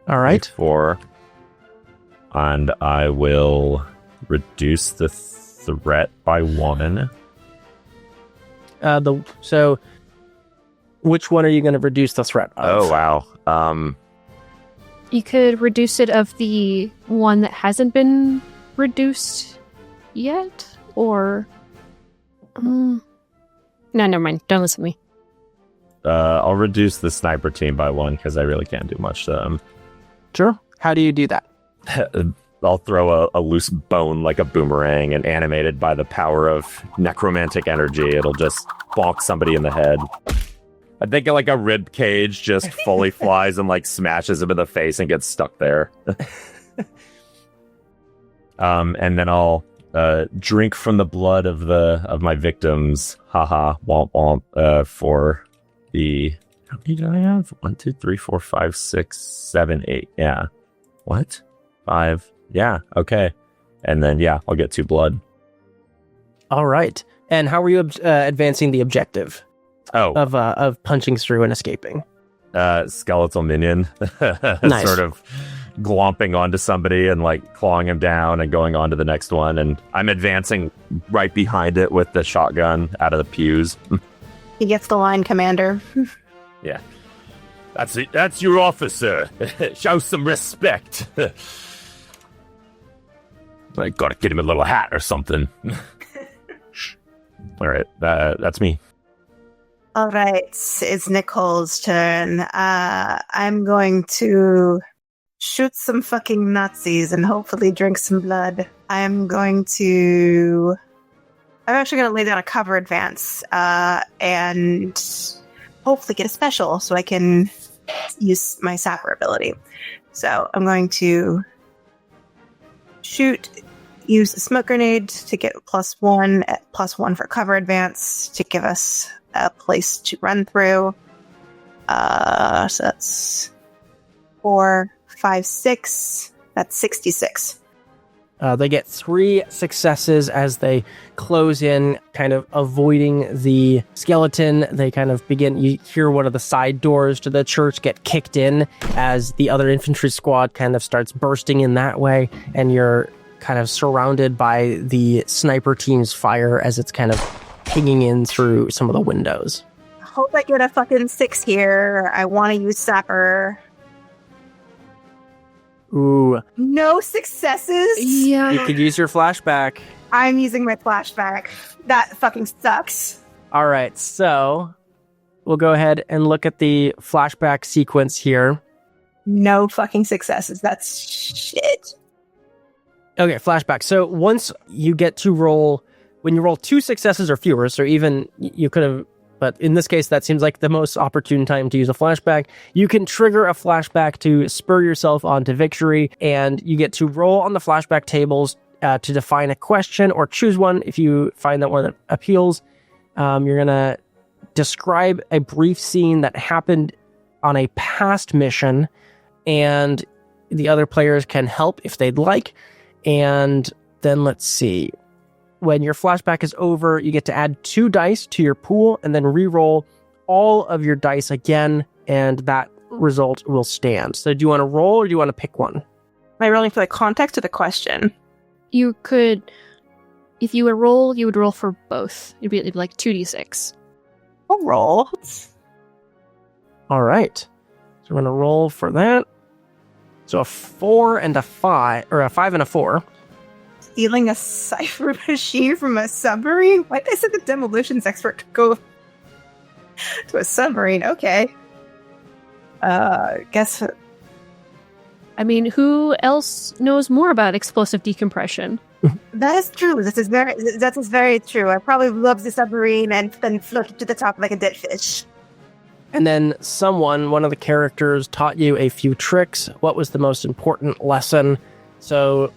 All right. 4. And I will reduce the threat by 1. So which one are you going to reduce the threat of? Oh, wow. You could reduce it of the one that hasn't been reduced yet, or... No, never mind. Don't listen to me. I'll reduce the sniper team by 1 because I really can't do much to them. Sure. How do you do that? I'll throw a loose bone like a boomerang, and animated by the power of necromantic energy, it'll just bonk somebody in the head. I think like a rib cage just fully flies and smashes him in the face and gets stuck there. And then I'll drink from the blood of my victims. Haha, womp womp. For the... How many did I have? 1, 2, 3, 4, 5, 6, 7, 8. Yeah. What? 5. Yeah. Okay. And then, yeah, I'll get 2 blood. All right. And how are you advancing the objective of punching through and escaping? Skeletal minion. Nice. Sort of glomping onto somebody and clawing him down and going on to the next one. And I'm advancing right behind it with the shotgun out of the pews. He gets the line, Commander. Yeah. That's it. That's your officer. Show some respect. I gotta get him a little hat or something. All right. That's me. All right. It's Nicole's turn. I'm going to shoot some fucking Nazis and hopefully drink some blood. I'm actually going to lay down a cover advance and hopefully get a special so I can use my sapper ability. So I'm going to use a smoke grenade to get +1, at +1 for cover advance to give us a place to run through. So that's 4, 5, 6. That's 66. They get 3 successes as they close in, kind of avoiding the skeleton. They kind of begin, you hear one of the side doors to the church get kicked in as the other infantry squad kind of starts bursting in that way, and you're kind of surrounded by the sniper team's fire as it's kind of pinging in through some of the windows. I hope I get a fucking 6 here. I want to use sapper. Ooh. No successes? Yeah. You could use your flashback. I'm using my flashback. That fucking sucks. All right, so we'll go ahead and look at the flashback sequence here. No fucking successes. That's shit. Okay, flashback. So once you get to roll, when you roll 2 successes or fewer, so even you could have, but in this case, that seems like the most opportune time to use a flashback. You can trigger a flashback to spur yourself onto victory, and you get to roll on the flashback tables to define a question or choose one if you find that one appeals. You're going to describe a brief scene that happened on a past mission, and the other players can help if they'd like. And then let's see. When your flashback is over, you get to add 2 dice to your pool and then re-roll all of your dice again, and that result will stand. So do you want to roll or do you want to pick one? Am I rolling for the context or the question? You could, if you would roll, you would roll for both. It'd be like 2d6. I'll roll. All right. So we're going to roll for that. So a 4 and a 5, or a 5 and a 4. Stealing a cipher machine from a submarine? Why'd they send the demolitions expert to go to a submarine? Okay. Guess. I mean, who else knows more about explosive decompression? That is true. That is very true. I probably love the submarine and then floated to the top like a dead fish. And then one of the characters, taught you a few tricks. What was the most important lesson? So,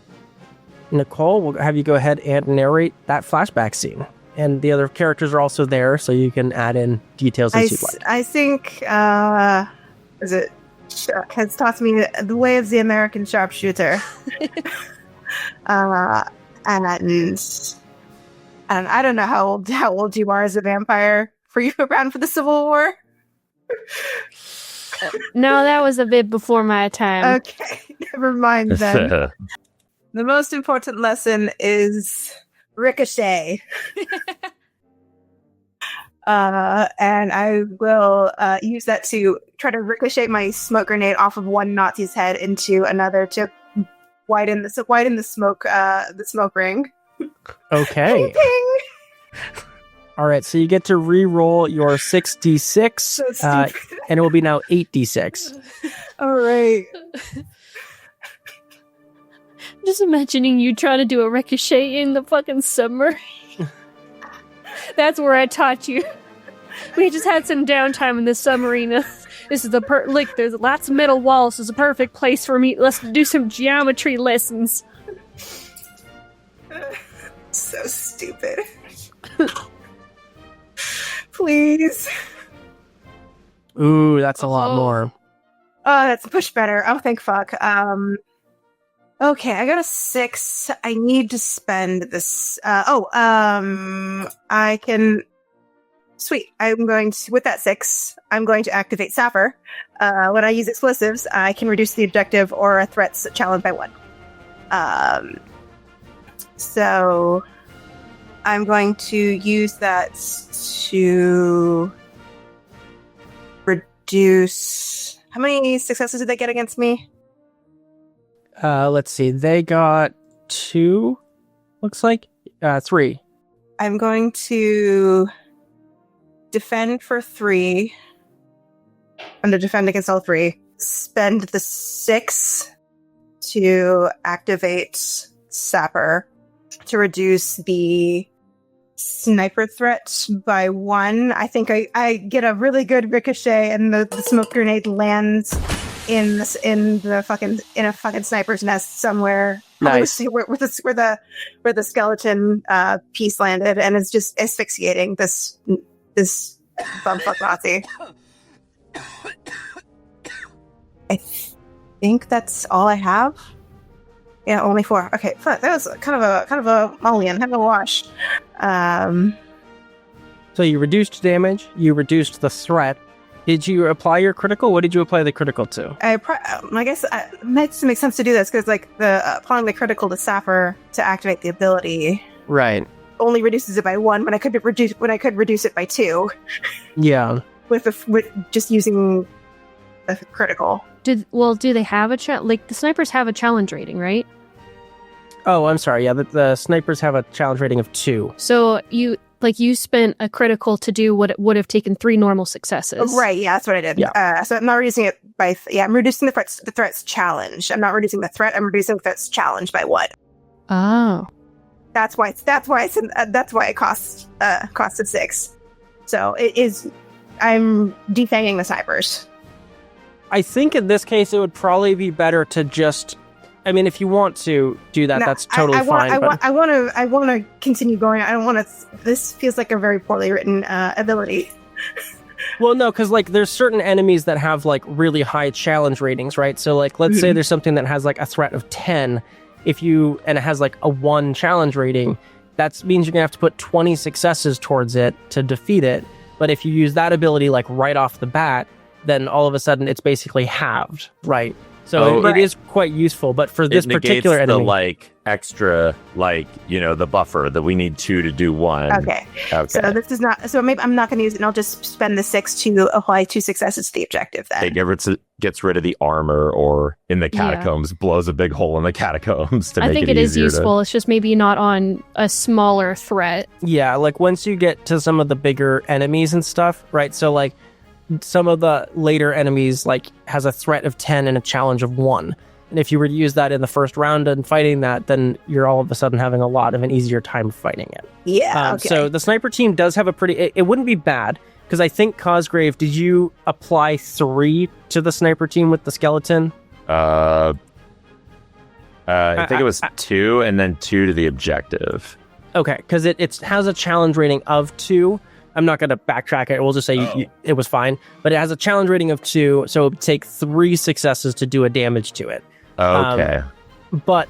Nicole, we'll have you go ahead and narrate that flashback scene. And the other characters are also there, so you can add in details as you'd like. I think, Chuck has taught me the way of the American sharpshooter. And I don't know how old you are as a vampire. Were you around for the Civil War? No, that was a bit before my time. Okay, never mind then. The most important lesson is ricochet. And I will use that to try to ricochet my smoke grenade off of one Nazi's head into another to widen the smoke ring. Okay. Ping, ping. All right, so you get to re-roll your 6d6, So stupid. and it will be now 8d6. All right. Just imagining you trying to do a ricochet in the fucking submarine. That's where I taught you. We just had some downtime in this submarine. This is there's lots of metal walls. This is a perfect place for me. Let's do some geometry lessons. So stupid. Please. Ooh, that's a lot more. Oh, that's much better. Oh, thank fuck. Okay, I got a 6. I need to spend this. I can. Sweet. I'm going to, with that 6, I'm going to activate Sapper. When I use explosives, I can reduce the objective or a threat's challenge by 1. So I'm going to use that to reduce. How many successes did they get against me? Let's see. They got 2, looks like. 3. I'm going to defend for 3. I'm going to defend against all 3. Spend the 6 to activate Sapper to reduce the sniper threat by 1. I think I get a really good ricochet, and the smoke grenade lands in a fucking sniper's nest somewhere. Nice. Where the skeleton piece landed, and it's just asphyxiating this bumfuck Nazi. I think that's all I have. Yeah, only 4. Okay, fuck, that was kind of a mulligan, kind of a wash. So you reduced damage, you reduced the threat. Did you apply your critical? What did you apply the critical to? I guess it makes sense to do this because, like, the applying the critical to Sapper to activate the ability, Right. only reduces it by 1 when I could reduce it by 2 Yeah. with just using the critical. Do they have a the snipers have a challenge rating, right? Oh, I'm sorry. Yeah, the snipers have a challenge rating of 2. So you spent a critical to do what it would have taken 3 normal successes. Right, yeah, that's what I did. Yeah. So I'm not reducing it by... I'm reducing the threat's challenge. I'm not reducing the threat, I'm reducing the threat's challenge by 1. Oh. That's why it costed 6. So it is... I'm defanging the snipers. I think in this case it would probably be better to just... I mean, if you want to do that, that's totally fine. I want to continue going. I don't want to... This feels like a very poorly written ability. Well, no, because like there's certain enemies that have like really high challenge ratings, right? So like let's say there's something that has like a threat of 10, and it has like a 1 challenge rating, that means you're gonna have to put 20 successes towards it to defeat it. But if you use that ability like right off the bat, then all of a sudden it's basically halved, right? So it is quite useful, but for this particular enemy, the like extra, like the buffer that we need 2 to do 1. Okay. So this is not. So maybe I'm not going to use it. And I'll just spend the 6 to apply 2 successes to the objective. Then it gets rid of the armor, or in the catacombs, blows a big hole in the catacombs to make it easier. I think it is useful. It's just maybe not on a smaller threat. Yeah, like once you get to some of the bigger enemies and stuff, right? So like. Some of the later enemies like has a threat of 10 and a challenge of 1. And if you were to use that in the first round and fighting that, then you're all of a sudden having a lot of an easier time fighting it. Yeah. Okay. So the sniper team does have a pretty... It wouldn't be bad, because I think, Cosgrave, did you apply 3 to the sniper team with the skeleton? I think it was 2 and then 2 to the objective. Okay, because it has a challenge rating of 2. I'm not going to backtrack it. We'll just say it was fine. But it has a challenge rating of 2, so it would take 3 successes to do a damage to it. Okay. But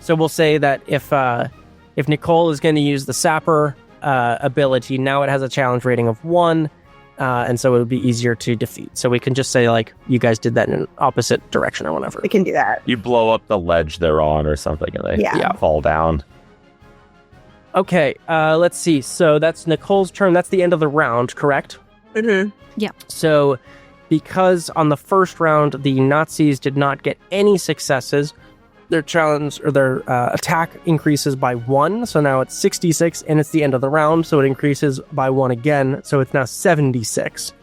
so we'll say that if Nicole is going to use the Sapper ability, now it has a challenge rating of 1, and so it would be easier to defeat. So we can just say, like, you guys did that in an opposite direction or whatever. We can do that. You blow up the ledge they're on or something, and they fall down. Okay, let's see. So that's Nicole's turn. That's the end of the round, correct? Mm-hmm. Yeah. So because on the first round, the Nazis did not get any successes, their challenge or their attack increases by 1. So now it's 66, and it's the end of the round, so it increases by 1 again. So it's now 76.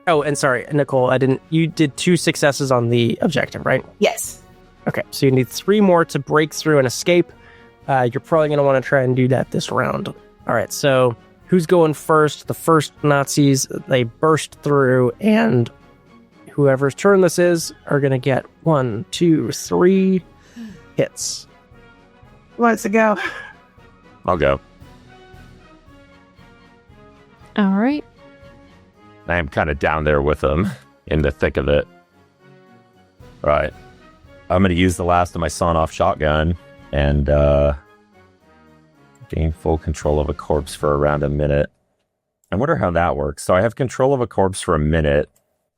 Oh, and sorry, Nicole, you did 2 successes on the objective, right? Yes. Okay, so you need 3 more to break through and escape. You're probably going to want to try and do that this round. All right, so who's going first? The first Nazis, they burst through, and whoever's turn this is are going to get 1, 2, 3 hits. Who wants to go? I'll go. All right. I am kind of down there with them in the thick of it. All right. I'm going to use the last of my sawn-off shotgun and gain full control of a corpse for around a minute. I wonder how that works. So I have control of a corpse for a minute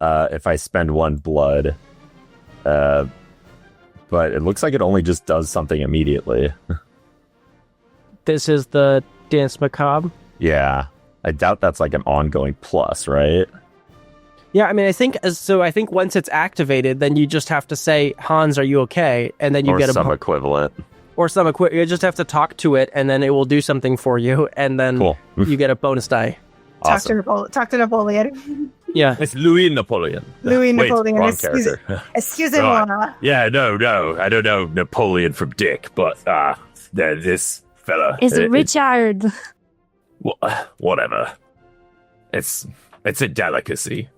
if I spend 1 blood. But it looks like it only just does something immediately. This is the Dance Macabre? Yeah. I doubt that's like an ongoing plus, right? Yeah, I mean, I think once it's activated, then you just have to say, Hans, are you okay? And then you get some equivalent. Or some equivalent. You just have to talk to it, and then it will do something for you, and then you get a bonus die. Awesome. Talk to Napoleon. Yeah. It's Louis Napoleon. Napoleon. Wrong character. Excuse me. Right. Yeah, no. I don't know Napoleon from Dick, but this fella. Is it Richard? Whatever. It's a delicacy.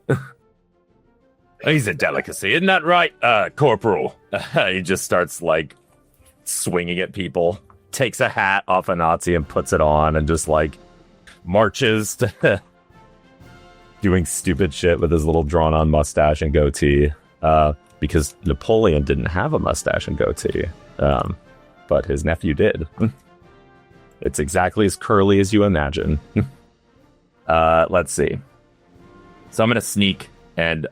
He's a delicacy, isn't that right, Corporal? He just starts, like, swinging at people, takes a hat off a Nazi and puts it on, and just, like, marches to doing stupid shit with his little drawn-on mustache and goatee, because Napoleon didn't have a mustache and goatee, but his nephew did. It's exactly as curly as you imagine. Let's see. So I'm going to sneak and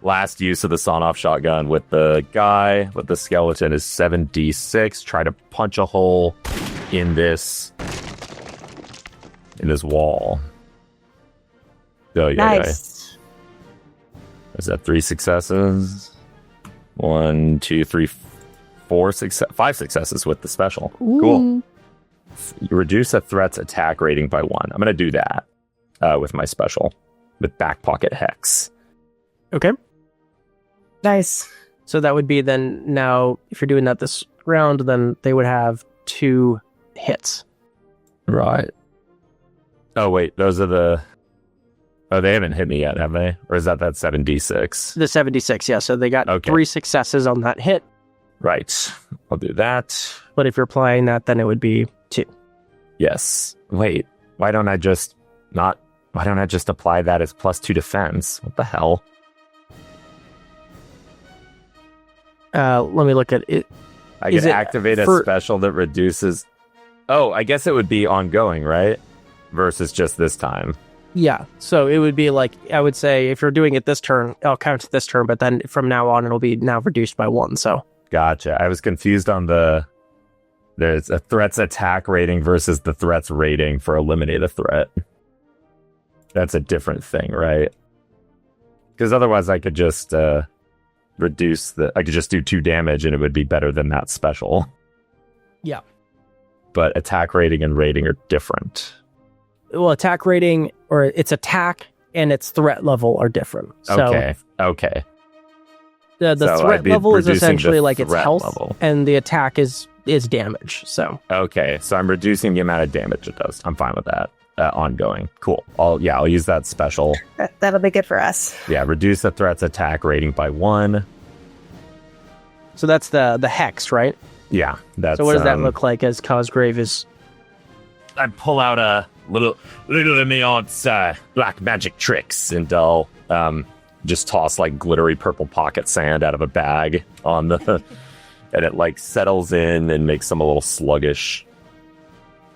last use of the sawn-off shotgun with the guy with the skeleton is 7d6. Try to punch a hole in this wall. Oh, yeah. Nice. Is that 3 successes? 1, 2, 3, 4 5 successes with the special. Ooh. Cool. You reduce a threat's attack rating by 1. I'm going to do that with my special. With back pocket hex. Okay. Nice. So that would be then now, if you're doing that this round, then they would have 2 hits. Right. Oh, wait. Those are the... Oh, they haven't hit me yet, have they? Or is that 7d6? The 76, yeah. So they got 3 successes on that hit. Right. I'll do that. But if you're applying that, then it would be 2. Yes. Wait. Why don't I just not Why don't I just apply that as +2 defense? What the hell? Let me look at it. I can activate a special that reduces... Oh, I guess it would be ongoing, right? Versus just this time. Yeah, so it would be like, I would say, if you're doing it this turn, I'll count it this turn, but then from now on, it'll be now reduced by 1, so. Gotcha. I was confused on there's a threat's attack rating versus the threat's rating for eliminate a threat. That's a different thing, right? Because otherwise I could just I could just do 2 damage and it would be better than that special. Yeah. But attack rating and rating are different. Well, attack rating, or its attack and its threat level are different. So Okay. The threat level is essentially like its health, level. And the attack is damage, so. Okay, so I'm reducing the amount of damage it does. I'm fine with that. Ongoing. Cool. I'll use that special. That'll be good for us. Yeah, reduce the threat's attack rating by 1. So that's the hex, right? Yeah, that's... So what does that look like as Cosgrave is... I pull out a little of my aunt's black magic tricks, and I'll just toss like glittery purple pocket sand out of a bag on the... and it like settles in and makes them a little sluggish.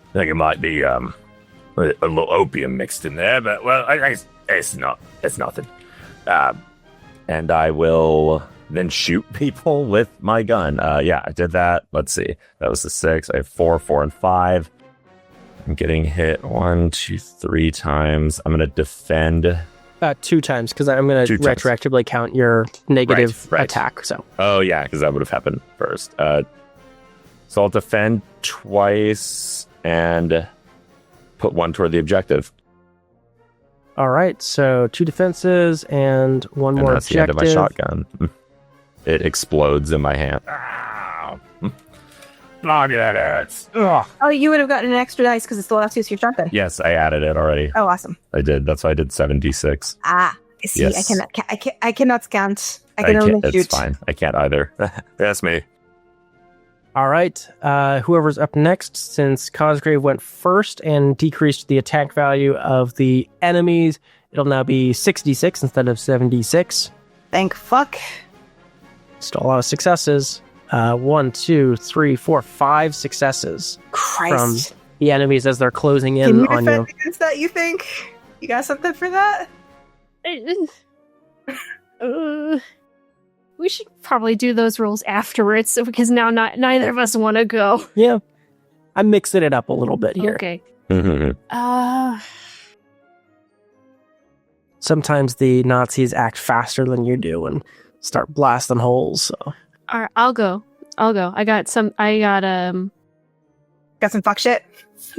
I think it might be a little opium mixed in there, but well, it's nothing. And I will then shoot people with my gun. Yeah, I did that. Let's see. That was the 6. I have 4, 4, and 5. I'm getting hit 1, 2, 3 times. I'm going to defend... 2 times, because I'm going to retroactively count your negative right. attack. So. Oh, yeah, because that would have happened first. So I'll defend twice and put 1 toward the objective. All right, so 2 defenses and 1 more that's objective. The end of my shotgun. It explodes in my hand. Ow. Blimey, that hurts. Ugh. Oh, you would have gotten an extra dice because it's the last use of your shotgun. Yes, I added it already. Oh, awesome. I did. That's why I did 7d6. See, yes. I cannot count. I can only shoot. It's fine. I can't either. That's me. All right, whoever's up next, since Cosgrave went first and decreased the attack value of the enemies, it'll now be 66 instead of 76. Thank fuck. Still a lot of successes. 1, 2, 3, 4, 5 successes. Christ. From the enemies as they're closing in on you. Can you defend against that, you think? You got something for that? We should probably do those rolls afterwards, because now neither of us want to go. Yeah. I'm mixing it up a little bit here. Okay. Sometimes the Nazis act faster than you do and start blasting holes, so... All right, I'll go. I got some fuck shit.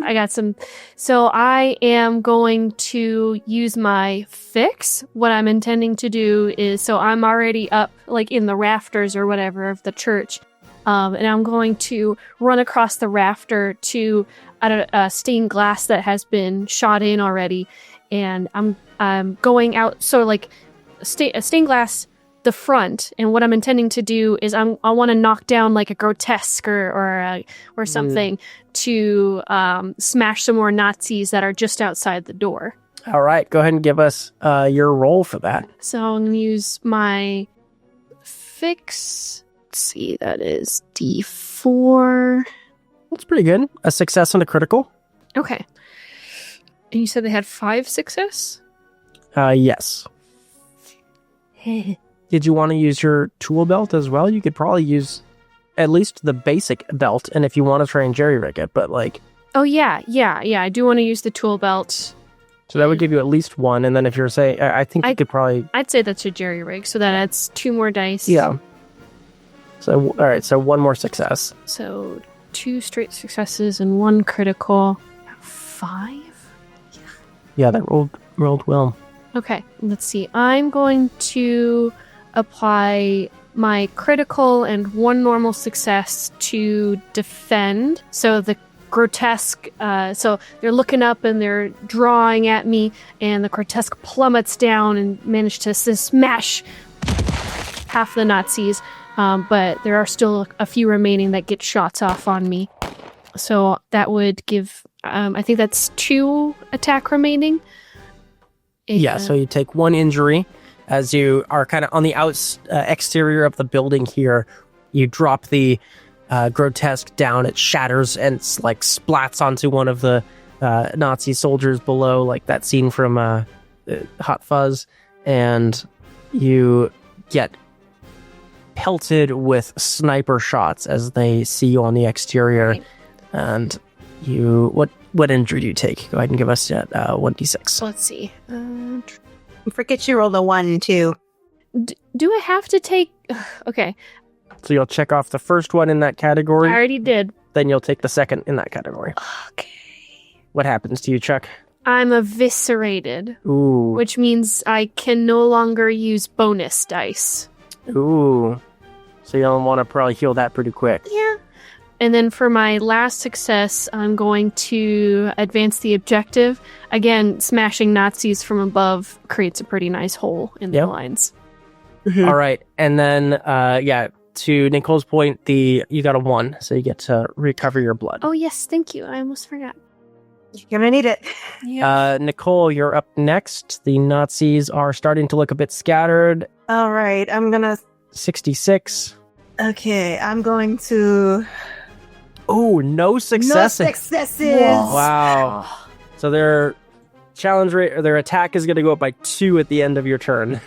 I got some. So I am going to use my fix. What I'm intending to do is, so I'm already up like in the rafters or whatever of the church. And I'm going to run across the rafter to a stained glass that has been shot in already. And I'm going out. So like a stained glass, the front, and what I'm intending to do is I want to knock down like a grotesque or something to smash some more Nazis that are just outside the door. All right, go ahead and give us your roll for that. So I'm going to use my fix. Let's see, that is D4. That's pretty good. A success and a critical. Okay. And you said they had 5 success? Yes. Did you want to use your tool belt as well? You could probably use at least the basic belt, and if you want to try and jerry-rig it, but like... Oh, yeah, I do want to use the tool belt. So that would give you at least 1, and then if you're saying... I think you could probably... I'd say that's a jerry-rig, so that adds 2 more dice. Yeah. So, all right, so 1 more success. So 2 straight successes and 1 critical. 5? Yeah, that rolled well. Okay, let's see. I'm going to apply my critical and 1 normal success to defend. So the grotesque, so they're looking up and they're drawing at me, and the grotesque plummets down and manage to smash half the Nazis. But there are still a few remaining that get shots off on me. So that would give, I think that's 2 attack remaining. Yeah, so you take 1 injury as you are kind of on the exterior of the building here. You drop the grotesque down, it shatters and like splats onto one of the Nazi soldiers below, like that scene from Hot Fuzz, and you get pelted with sniper shots as they see you on the exterior. Right. And you, what injury do you take? Go ahead and give us 1d6. Let's see. Forget you rolled a 1 too. Do I have to take... Okay, So you'll check off the first one in that I category, already did. then you'll take the second in that category. Okay. What happens to you, Chuck? I'm eviscerated, Ooh. which means I can no longer use bonus dice. Ooh. So you'll want to probably heal that pretty quick. Yeah. And then for my last success, I'm going to advance the objective. Again, smashing Nazis from above creates a pretty nice hole in the Yep. lines. All right. And then, to Nicole's point, you got a 1, so you get to recover your blood. Oh, yes, thank you. I almost forgot. You're gonna need it. Nicole, you're up next. The Nazis are starting to look a bit scattered. All right, I'm gonna. 66. Okay, I'm going to. Oh, no successes. No successes. Wow. So their challenge rate, or their attack is going to go up by 2 at the end of your turn.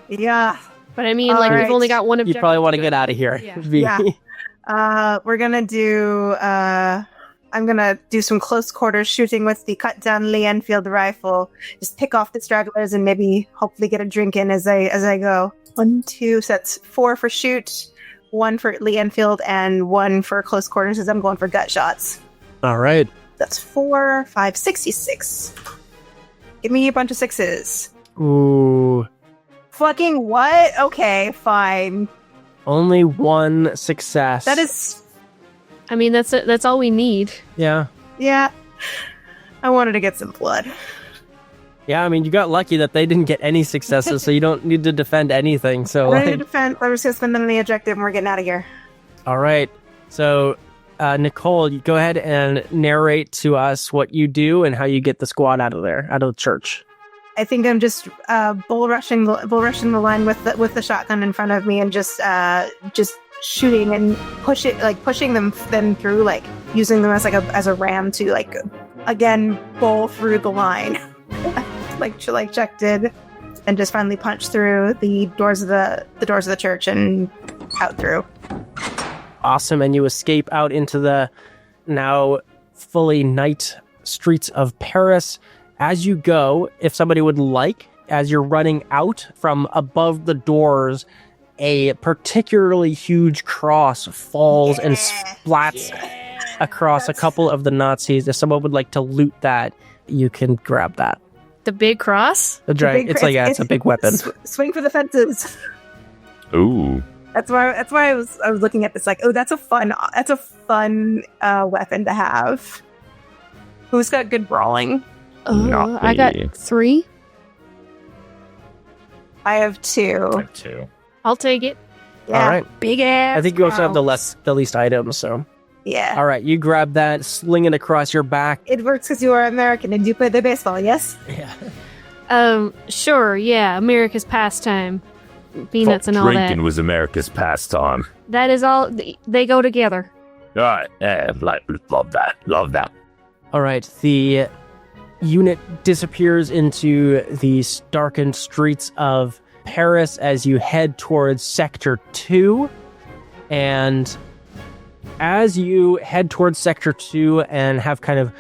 Yeah. But I mean, All we've right. only got one objective. You probably want to get out of here. Yeah. Yeah. We're gonna do. I'm gonna do some close quarters shooting with the cut down Lee Enfield rifle. Just pick off the stragglers and maybe hopefully get a drink in as I go. 1, 2. So that's 4 for shoot, 1 for Lee Enfield, and 1 for close quarters as I'm going for gut shots. All right. That's 4, 5, 66. Give me a bunch of 6s. Ooh. Fucking what? Okay, fine. Only 1 success. That is. I mean, that's all we need. Yeah. Yeah. I wanted to get some blood. Yeah, I mean, you got lucky that they didn't get any successes, so you don't need to defend anything. So, Ready to defend. We're just gonna spend them on the objective and we're getting out of here. all right. So, Nicole, you go ahead and narrate to us what you do and how you get the squad out of the church. I think I'm just bull rushing the line with the shotgun in front of me and just shooting and pushing them through, like using them as a ram to again bowl through the line, like Chuck did, and just finally punch through the doors of the church and out through. Awesome, and you escape out into the now fully night streets of Paris. As you go, if somebody would like, as you're running out from above the doors, a particularly huge cross falls and splats across a couple of the Nazis. If someone would like to loot that, you can grab that. The big cross? That's right. It's a big weapon. Swing for the fences. Ooh. That's why I was looking at this like, oh, that's a fun weapon to have. Who's got good brawling? Oh, I got 3. I have 2. Two. I'll take it. Yeah, All right. big ass. I think you also have cross. the least items, so. Yeah. All right, you grab that, sling it across your back. It works because you are American and you play the baseball, yes? Yeah. Sure, yeah, America's pastime. Peanuts and all that. Drinking was America's pastime. That is all, they go together. All right. Love that. All right, the unit disappears into the darkened streets of Paris as you head towards Sector 2. And as you head towards Sector 2 and have kind of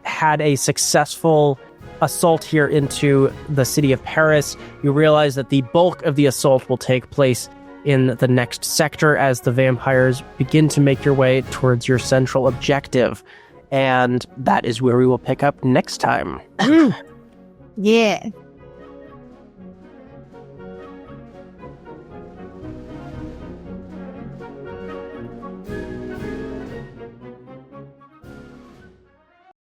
had a successful assault here into the city of Paris, you realize that the bulk of the assault will take place in the next sector as the vampires begin to make your way towards your central objective. And that is where we will pick up next time. Yeah.